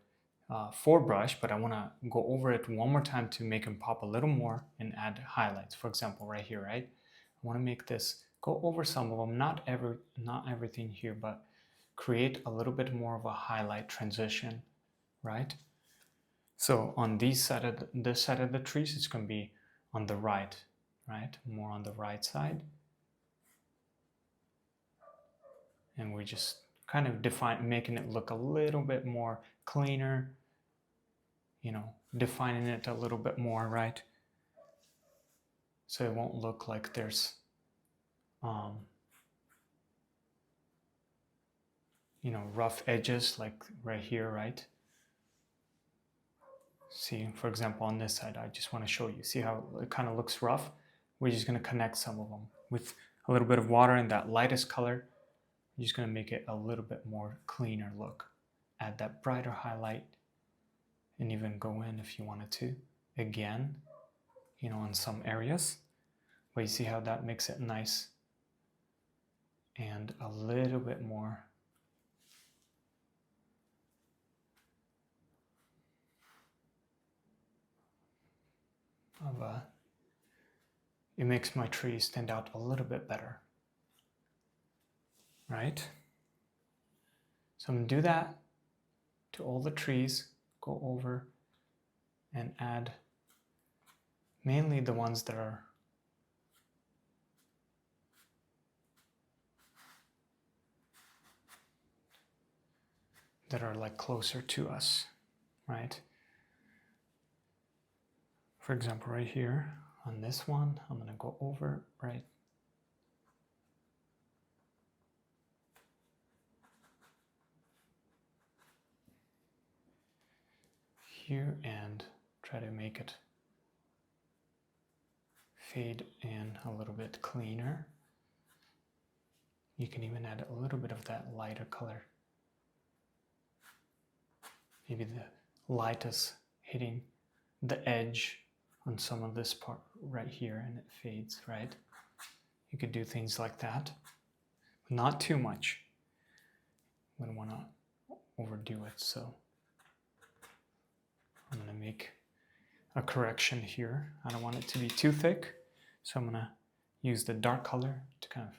4 brush, but I wanna go over it one more time to make them pop a little more and add highlights. For example, right here, right? I wanna make this, go over some of them, not everything here, but create a little bit more of a highlight transition, right? So on this side of the trees, it's going to be on the right, more on the right side. And we just kind of making it look a little bit more cleaner, you know, defining it a little bit more, right? So it won't look like there's, you know, rough edges like right here, right? See, for example, on this side, I just want to show you. See how it kind of looks rough? We're just going to connect some of them with a little bit of water in that lightest color. You're just going to make it a little bit more cleaner look. Add that brighter highlight and even go in if you wanted to. Again, you know, in some areas. But you see how that makes it nice and a little bit more of a, it makes my tree stand out a little bit better, right? So I'm gonna do that to all the trees, go over and add mainly the ones that are like closer to us, right? For example, right here on this one, I'm gonna go over right here and try to make it fade in a little bit cleaner. You can even add a little bit of that lighter color. Maybe the light is hitting the edge on some of this part right here and it fades, right? You could do things like that. Not too much. We don't want to overdo it, so I'm going to make a correction here. I don't want it to be too thick, so I'm going to use the dark color to kind of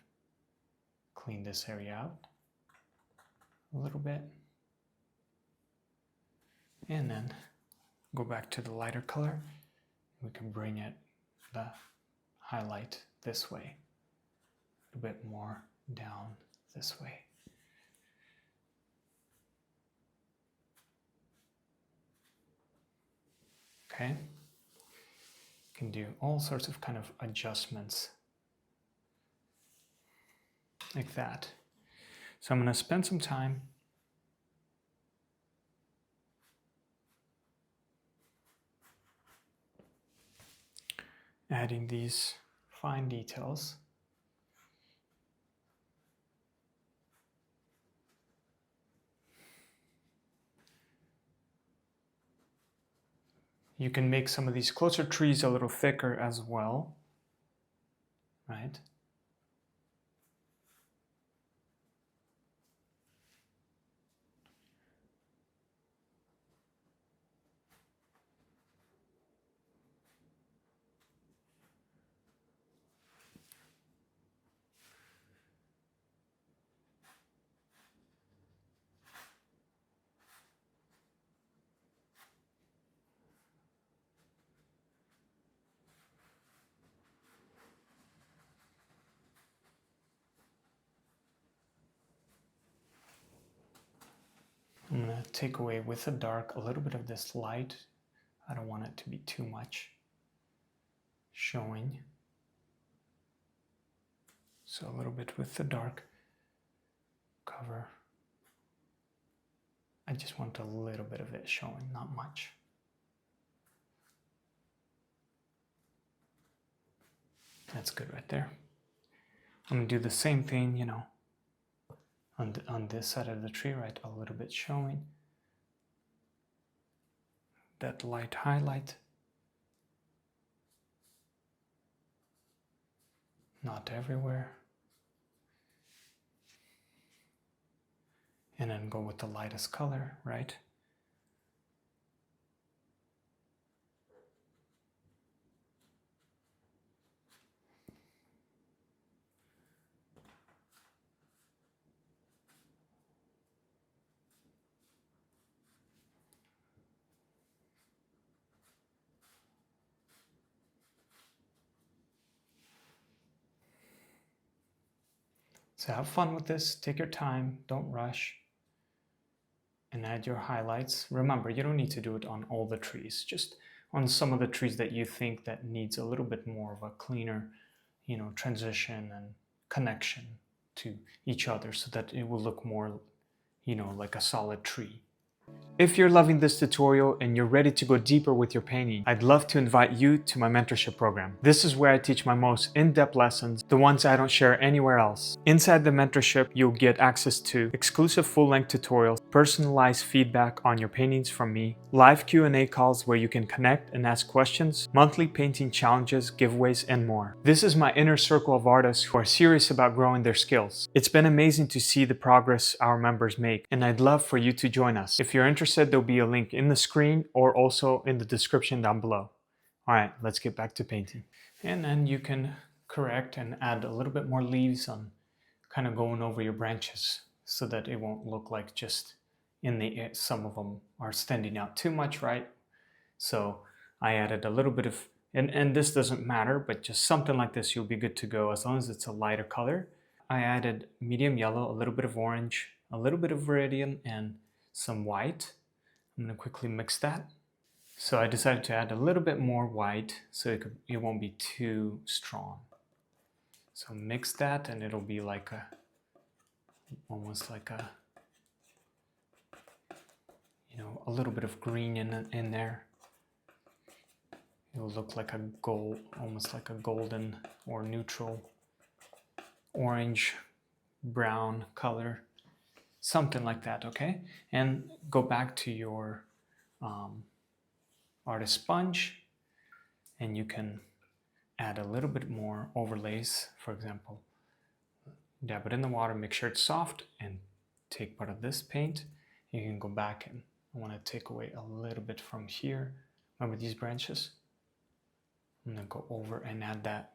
clean this area out a little bit. And then go back to the lighter color. We can bring it, the highlight this way, a bit more down this way. Okay, can do all sorts of kind of adjustments like that. So I'm going to spend some time adding these fine details. You can make some of these closer trees a little thicker as well, right? to take away with the dark a little bit of this light. I don't want it to be too much showing. So a little bit with the dark cover. I just want a little bit of it showing, not much. That's good right there. I'm gonna do the same thing, you know, on this side of the tree, right? A little bit showing. That light highlight. Not everywhere. And then go with the lightest color, right? So have fun with this, take your time, don't rush, and add your highlights. Remember, you don't need to do it on all the trees, just on some of the trees that you think that needs a little bit more of a cleaner, you know, transition and connection to each other so that it will look more, you know, like a solid tree. If you're loving this tutorial and you're ready to go deeper with your painting, I'd love to invite you to my mentorship program. This is where I teach my most in-depth lessons, the ones I don't share anywhere else. Inside the mentorship, you'll get access to exclusive full-length tutorials, personalized feedback on your paintings from me, live Q&A calls where you can connect and ask questions, monthly painting challenges, giveaways, and more. This is my inner circle of artists who are serious about growing their skills. It's been amazing to see the progress our members make, and I'd love for you to join us. If you're interested, there'll be a link in the screen or also in the description down below. All right, let's get back to painting. And then you can correct and add a little bit more leaves on kind of going over your branches so that it won't look like just in the air. Some of them are standing out too much, right? So I added a little bit of, and this doesn't matter, but just something like this, you'll be good to go as long as it's a lighter color. I added medium yellow, a little bit of orange, a little bit of viridian, and some white. I'm going to quickly mix that. So I decided to add a little bit more white so it won't be too strong. So mix that and it'll be like a, almost like a, you know, a little bit of green in there. It will look like a gold, almost like a golden or neutral orange brown color. Something like that, okay? And go back to your artist sponge and you can add a little bit more overlays. For example, dab it in the water, make sure it's soft, and take part of this paint. You can go back and I want to take away a little bit from here. Remember these branches? I'm going to go over and add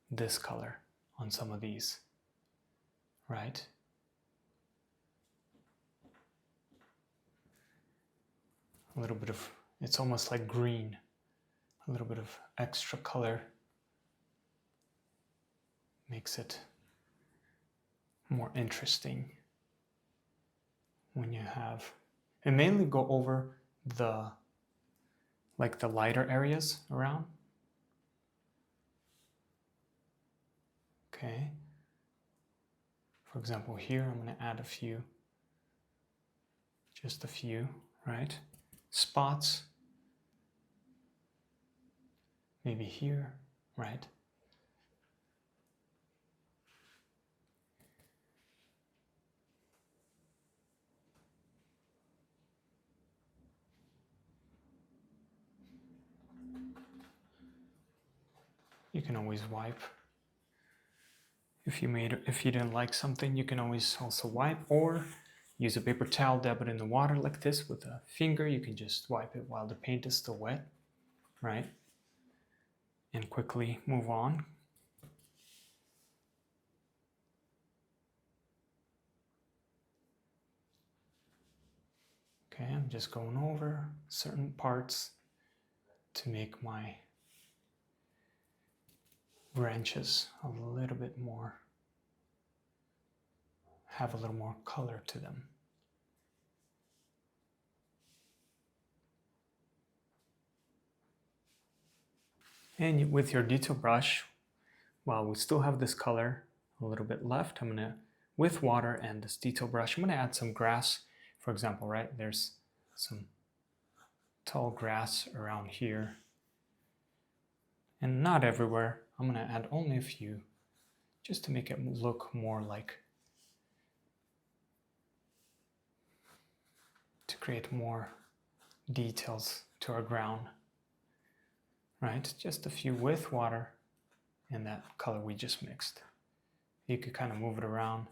this color on some of these, right? A little bit of, it's almost like green, a little bit of extra color makes it more interesting when you have, and mainly go over the, like the lighter areas around. Okay. For example, here I'm going to add a few, just a few, right? Spots, maybe here, right? You can always wipe. If you didn't like something, you can always also wipe, or use a paper towel, dab it in the water like this with a finger. You can just wipe it while the paint is still wet, right? And quickly move on. Okay, I'm just going over certain parts to make my branches a little bit more, have a little more color to them. And with your detail brush, while we still have this color a little bit left, I'm gonna, with water and this detail brush, I'm gonna add some grass. For example, right, there's some tall grass around here. And not everywhere. I'm gonna add only a few, just to make it look more like, to create more details to our ground. Right, just a few with water and that color we just mixed. You could kind of move it around.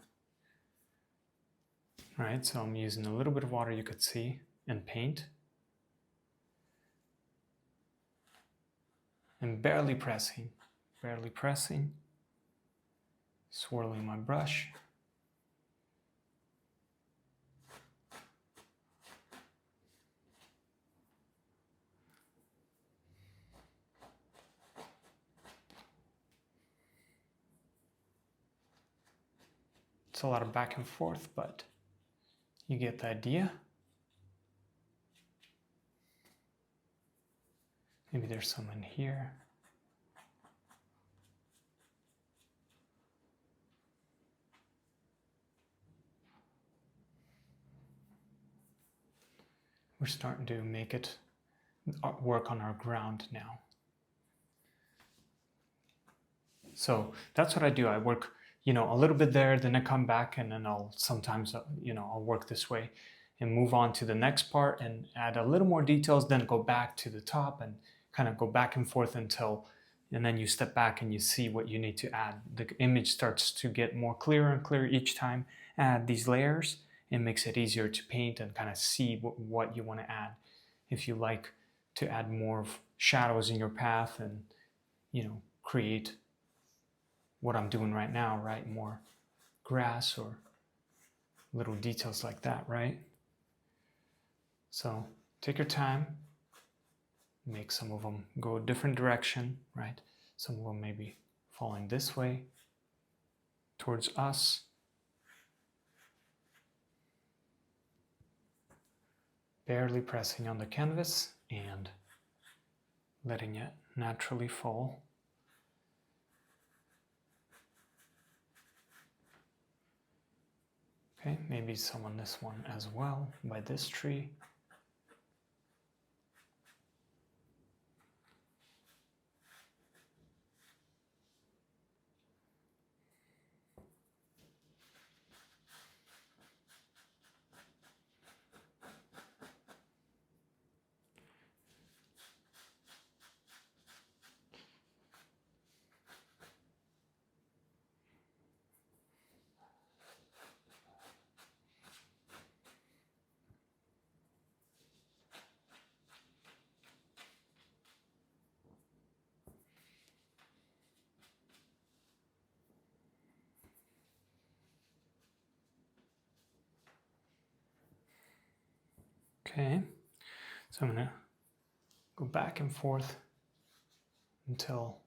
Right, so I'm using a little bit of water, you could see, and paint. And barely pressing, swirling my brush. It's a lot of back and forth, but you get the idea. Maybe there's some in here. We're starting to make it work on our ground now. So that's what I do. I work, a little bit there, then I come back, and then I'll sometimes, I'll work this way and move on to the next part and add a little more details, then go back to the top and kind of go back and forth until, and then you step back and you see what you need to add. The image starts to get more clearer and clearer each time. Add these layers. It makes it easier to paint and kind of see what you want to add. If you like to add more of shadows in your path and, create what I'm doing right now, right? More grass or little details like that, right? So take your time, make some of them go a different direction, right? Some of them maybe falling this way towards us. Barely pressing on the canvas and letting it naturally fall. Okay, maybe some on this one as well, by this tree. Okay, so I'm gonna go back and forth until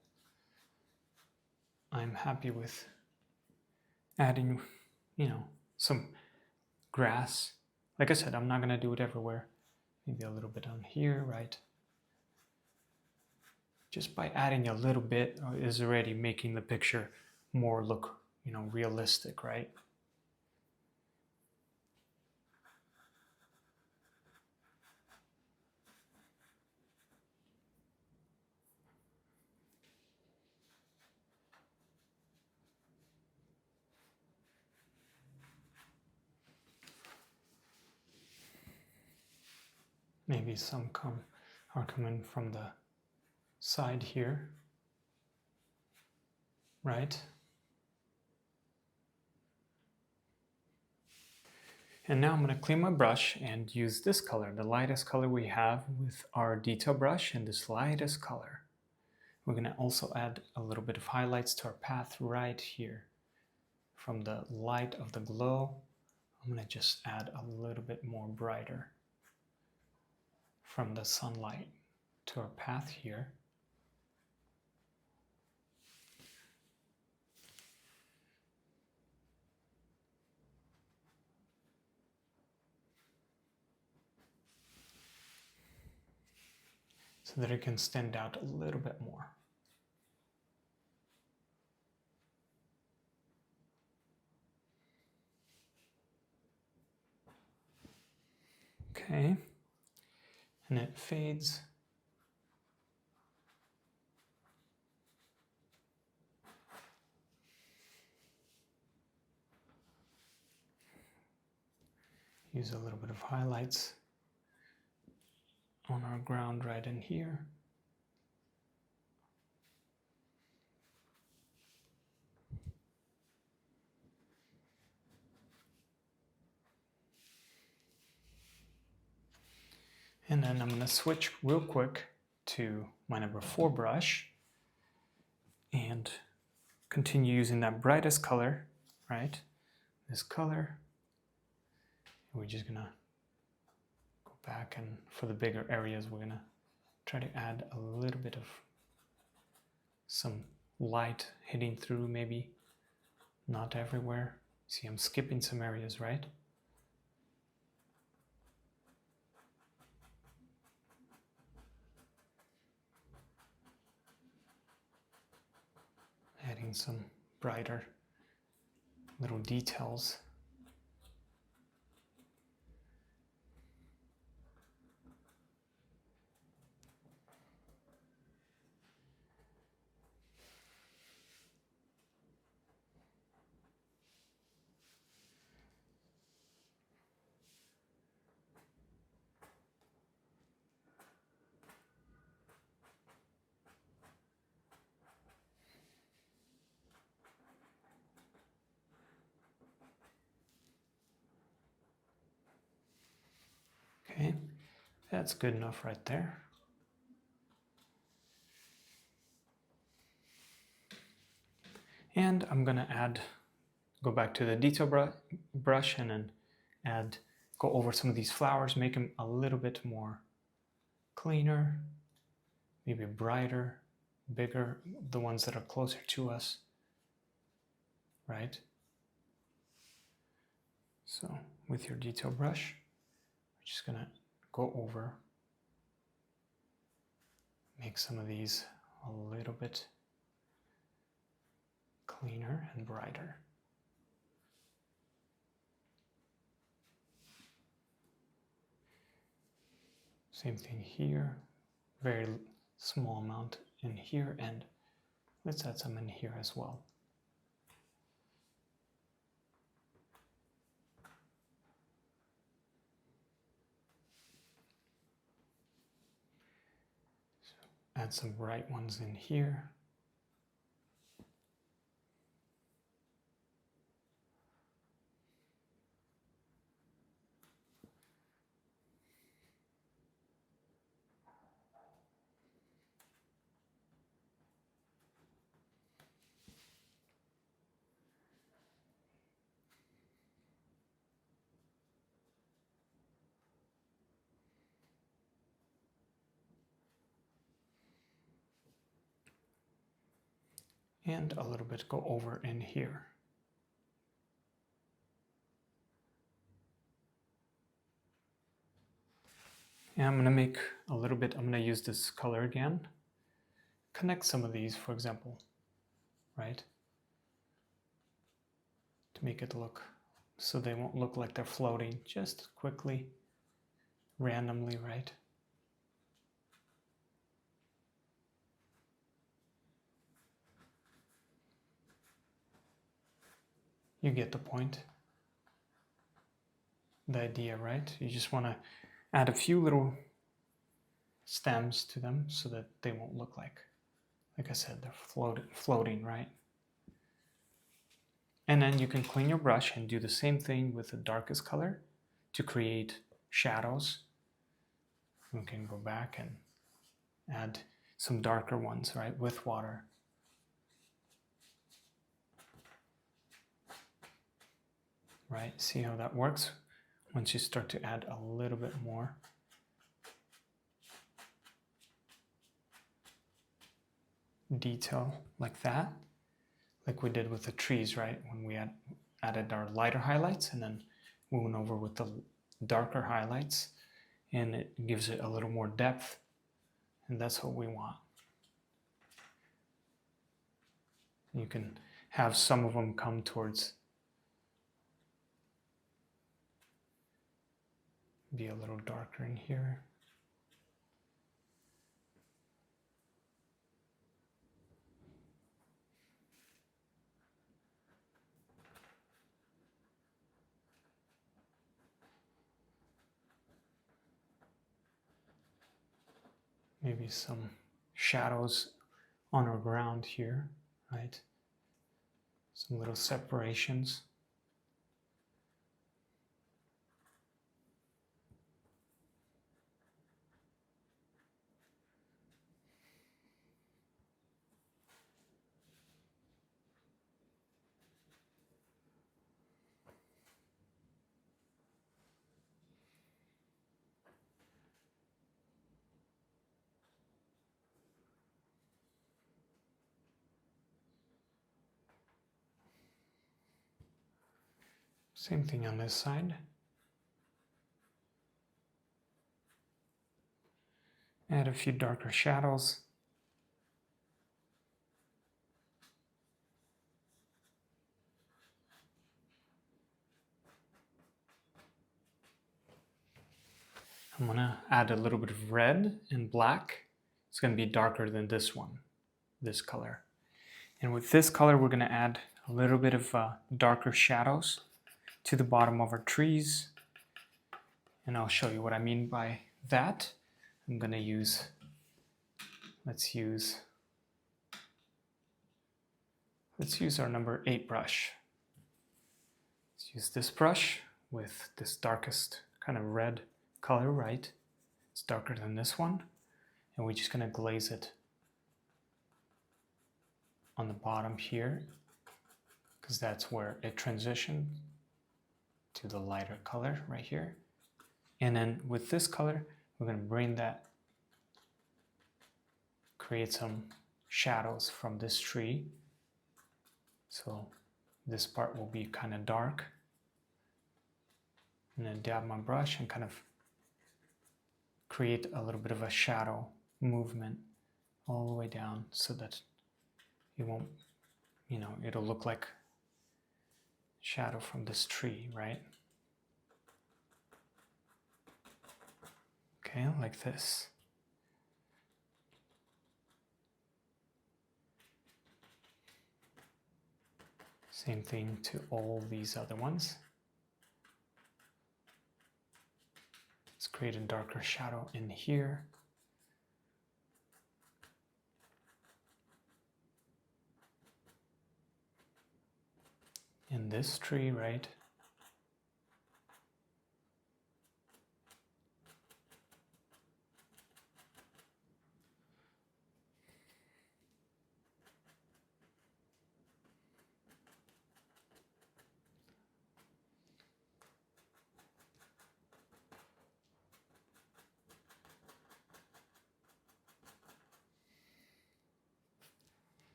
I'm happy with adding, some grass. Like I said, I'm not gonna do it everywhere. Maybe a little bit on here, right? Just by adding a little bit is already making the picture more look, realistic, right? Maybe some are coming from the side here, right? And now I'm going to clean my brush and use this color, the lightest color we have with our detail brush, and this lightest color. We're going to also add a little bit of highlights to our path right here. From the light of the glow, I'm going to just add a little bit more brighter from the sunlight to our path here. So that it can stand out a little bit more. Okay, and it fades. Use a little bit of highlights on our ground right in here. And then I'm going to switch real quick to my number 4 brush and continue using that brightest color, right? This color. We're just going to go back, and for the bigger areas, we're going to try to add a little bit of some light hitting through, maybe not everywhere. See, I'm skipping some areas, right? Adding some brighter little details. Okay, that's good enough right there. And I'm gonna go back to the detail brush and then go over some of these flowers, make them a little bit more cleaner, maybe brighter, bigger, the ones that are closer to us, right? So with your detail brush, we're just gonna go over, make some of these a little bit cleaner and brighter. Same thing here, very small amount in here, and let's add some in here as well. So add some bright ones in here. And a little bit go over in here. And I'm going to use this color again. Connect some of these, for example, right? To make it look, so they won't look like they're floating, just quickly, randomly, right? You get the point, the idea, right? You just want to add a few little stems to them so that they won't look like I said, they're floating, right? And then you can clean your brush and do the same thing with the darkest color to create shadows. We can go back and add some darker ones, right, with water. Right, see how that works? Once you start to add a little bit more. Detail like that, like we did with the trees, right? When we added our lighter highlights and then we went over with the darker highlights, and it gives it a little more depth, and that's what we want. You can have some of them come towards Be a little darker in here. Maybe some shadows on our ground here, right? Some little separations. Same thing on this side. Add a few darker shadows. I'm gonna add a little bit of red and black. It's gonna be darker than this one, this color. And with this color, we're gonna add a little bit of darker shadows to the bottom of our trees. And I'll show you what I mean by that. I'm gonna use, let's use our number 8 brush. Let's use this brush with this darkest kind of red color, right? It's darker than this one. And we're just gonna glaze it on the bottom here, because that's where it transitioned to the lighter color right here. And then with this color, we're gonna bring that, create some shadows from this tree. So this part will be kind of dark. And then dab my brush and kind of create a little bit of a shadow movement all the way down so that it won't, you know, it'll look like shadow from this tree, right? Okay, like this. Same thing to all these other ones. Let's create a darker shadow in here. In this tree, right?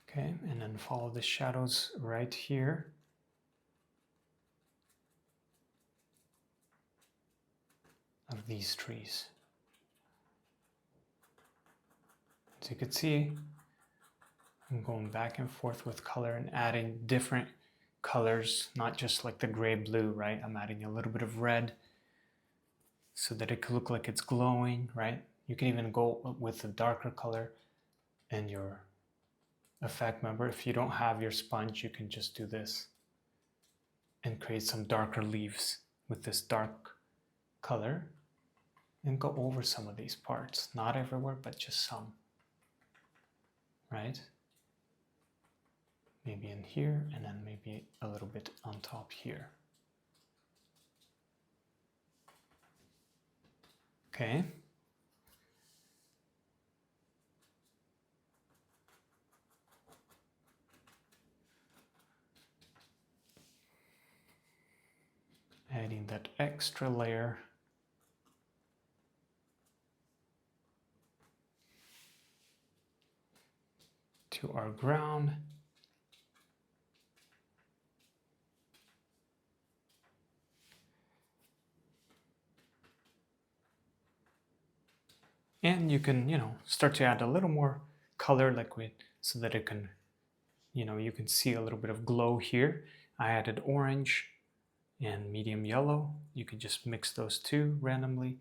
Okay, and then follow the shadows right here. Of these trees. As you can see, I'm going back and forth with color and adding different colors, not just like the gray blue, right? I'm adding a little bit of red so that it could look like it's glowing, right? You can even go with a darker color and your effect. Remember, if you don't have your sponge, you can just do this and create some darker leaves with this dark color and go over some of these parts. Not everywhere, but just some, right? Maybe in here, and then maybe a little bit on top here. Okay. Adding that extra layer to our ground. And you can, start to add a little more color so that it can, you can see a little bit of glow here. I added orange and medium yellow. You can just mix those two randomly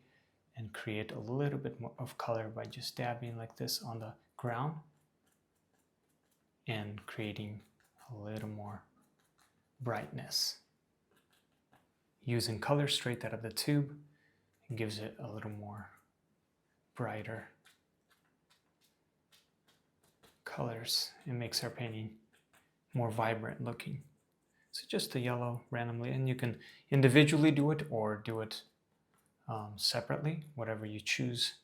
and create a little bit more of color by just dabbing like this on the ground and creating a little more brightness. Using color straight out of the tube, it gives it a little more brighter colors. It makes our painting more vibrant looking. So just the yellow randomly, and you can individually do it or do it separately, whatever you choose.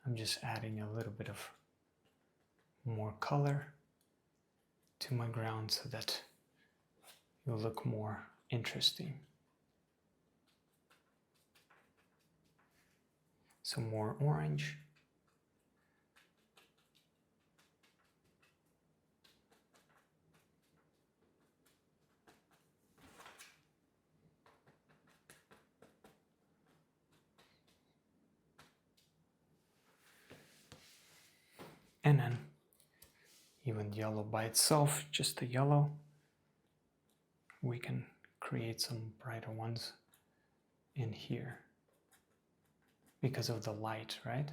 I'm just adding a little bit of more color to my ground so that it will look more interesting. Some more orange. And then even yellow by itself, just the yellow, we can create some brighter ones in here because of the light, right?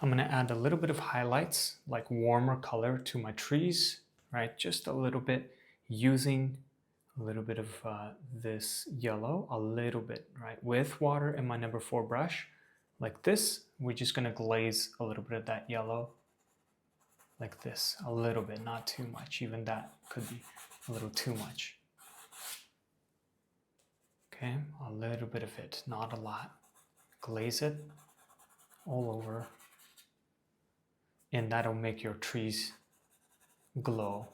I'm gonna add a little bit of highlights, like warmer color to my trees, right? Just a little bit, using a little bit of this yellow, a little bit, right? With water and my number 4 brush, like this. We're just gonna glaze a little bit of that yellow, like this, a little bit, not too much. Even that could be a little too much. Okay, a little bit of it, not a lot. Glaze it all over, and that'll make your trees glow.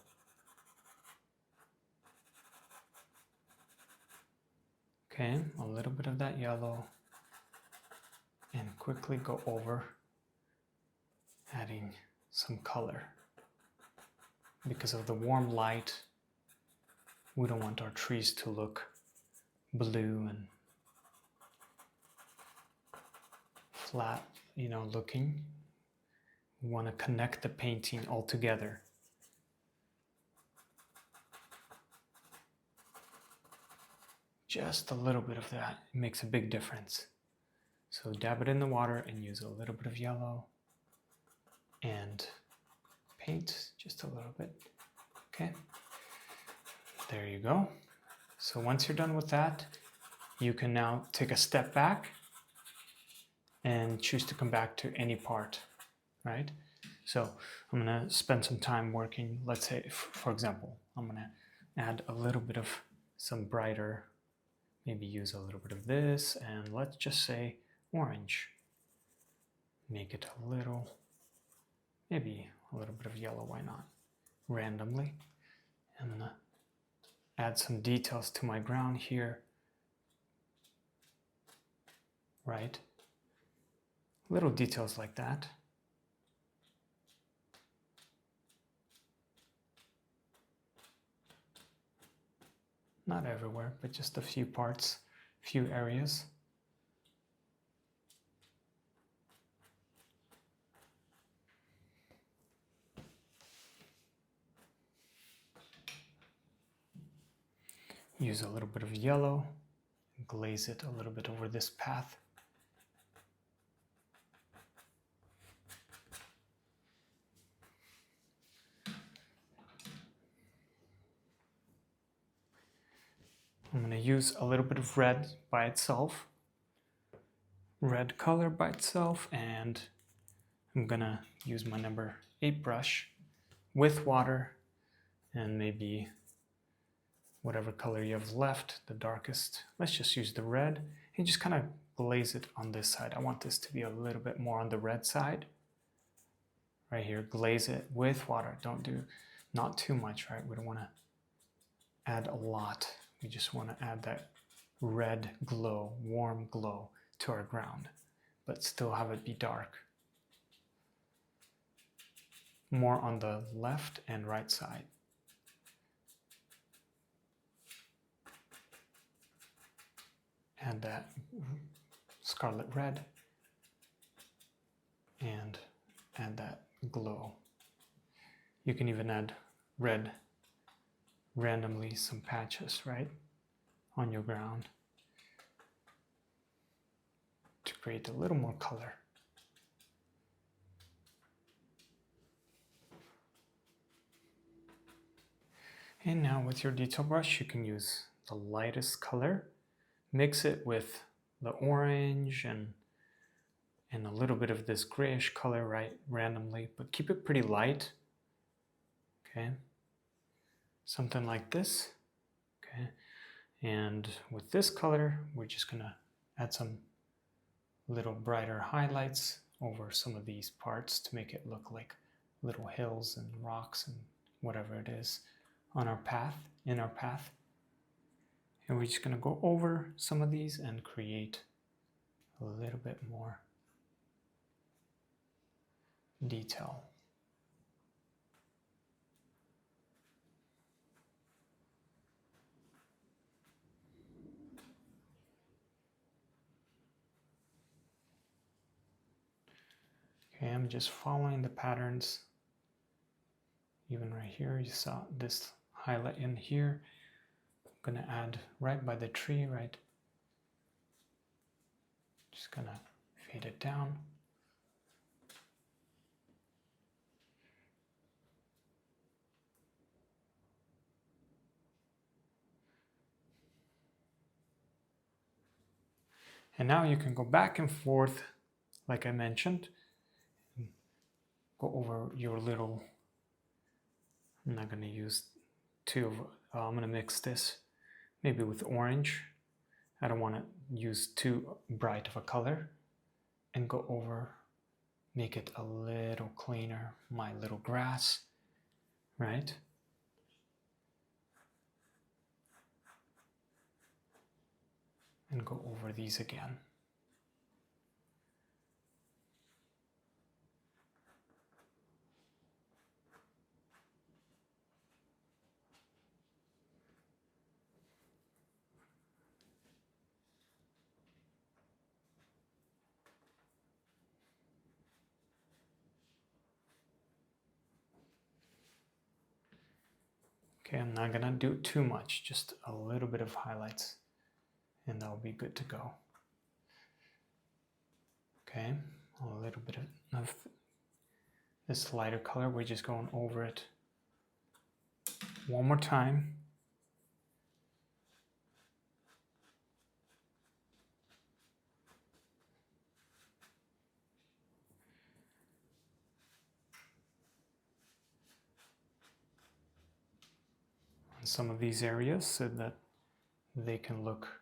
Okay, a little bit of that yellow, and quickly go over adding some color. Because of the warm light, we don't want our trees to look blue and flat, you know, looking. We want to connect the painting all together. Just a little bit of that, it makes a big difference. So dab it in the water and use a little bit of yellow and paint just a little bit. Okay, there you go. So once you're done with that, you can now take a step back and choose to come back to any part, right? So I'm gonna spend some time working. Let's say, for example, I'm gonna add a little bit of some brighter, maybe use a little bit of this, and let's just say orange. Make it a little, maybe a little bit of yellow, why not? Randomly. I'm gonna add some details to my ground here, right? Little details like that. Not everywhere, but just a few parts, few areas. Use a little bit of yellow, glaze it a little bit over this path. I'm going to use a little bit of red by itself, red color by itself, and I'm going to use my number 8 brush with water and maybe whatever color you have left, the darkest. Let's just use the red and just kind of glaze it on this side. I want this to be a little bit more on the red side. Right here, glaze it with water. Don't do, not too much, right? We don't want to add a lot. We just want to add that red glow, warm glow to our ground, but still have it be dark. More on the left and right side. Add that scarlet red and add that glow. You can even add red randomly, some patches, right, on your ground to create a little more color. And now with your detail brush, you can use the lightest color, mix it with the orange and a little bit of this grayish color, right, randomly, but keep it pretty light. Okay, something like this. Okay, and with this color, we're just gonna add some little brighter highlights over some of these parts to make it look like little hills and rocks and whatever it is on our path, in our path. And we're just gonna go over some of these and create a little bit more detail. Okay, I'm just following the patterns. Even right here, you saw this highlight in here. I'm gonna add right by the tree, right? Just gonna fade it down. And now you can go back and forth, like I mentioned, go over your little, I'm not gonna use I'm gonna mix this maybe with orange. I don't wanna use too bright of a color, and go over, make it a little cleaner, my little grass, right? And go over these again. Okay, I'm not gonna do too much, just a little bit of highlights, and that'll be good to go. Okay, a little bit of this lighter color, we're just going over it one more time. On some of these areas so that they can look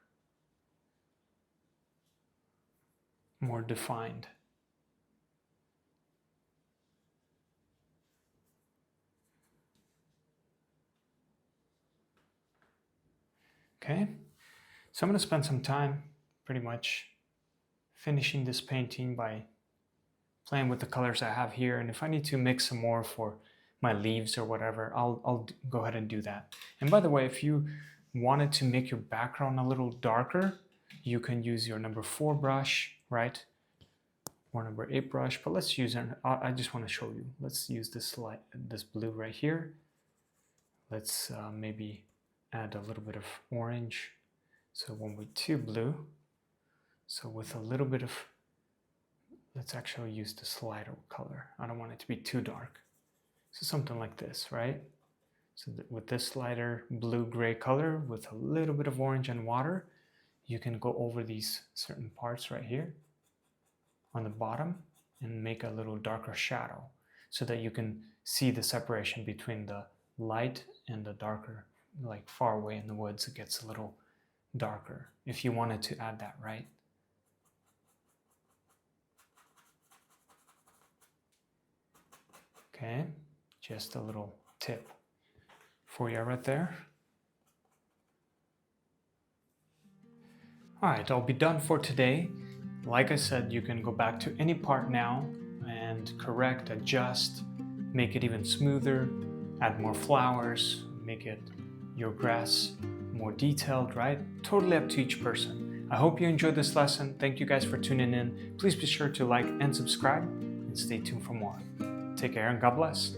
more defined. Okay, so I'm going to spend some time pretty much finishing this painting by playing with the colors I have here, and if I need to mix some more for my leaves or whatever, I'll go ahead and do that. And by the way, if you wanted to make your background a little darker, you can use your number 4 brush, right? Or number 8 brush, but let's use it. I just want to show you. Let's use this blue right here. Let's maybe add a little bit of orange. So 1/2 blue. So with a little bit of, let's actually use this lighter color. I don't want it to be too dark. So something like this, right? So with this lighter blue-gray color with a little bit of orange and water, you can go over these certain parts right here on the bottom and make a little darker shadow so that you can see the separation between the light and the darker, like far away in the woods, it gets a little darker if you wanted to add that, right? Okay, just a little tip for you right there. All right, I'll be done for today. Like I said, you can go back to any part now and correct, adjust, make it even smoother, add more flowers, make it your grass more detailed, right? Totally up to each person. I hope you enjoyed this lesson. Thank you guys for tuning in. Please be sure to like and subscribe, and and stay tuned for more. Take care and God bless.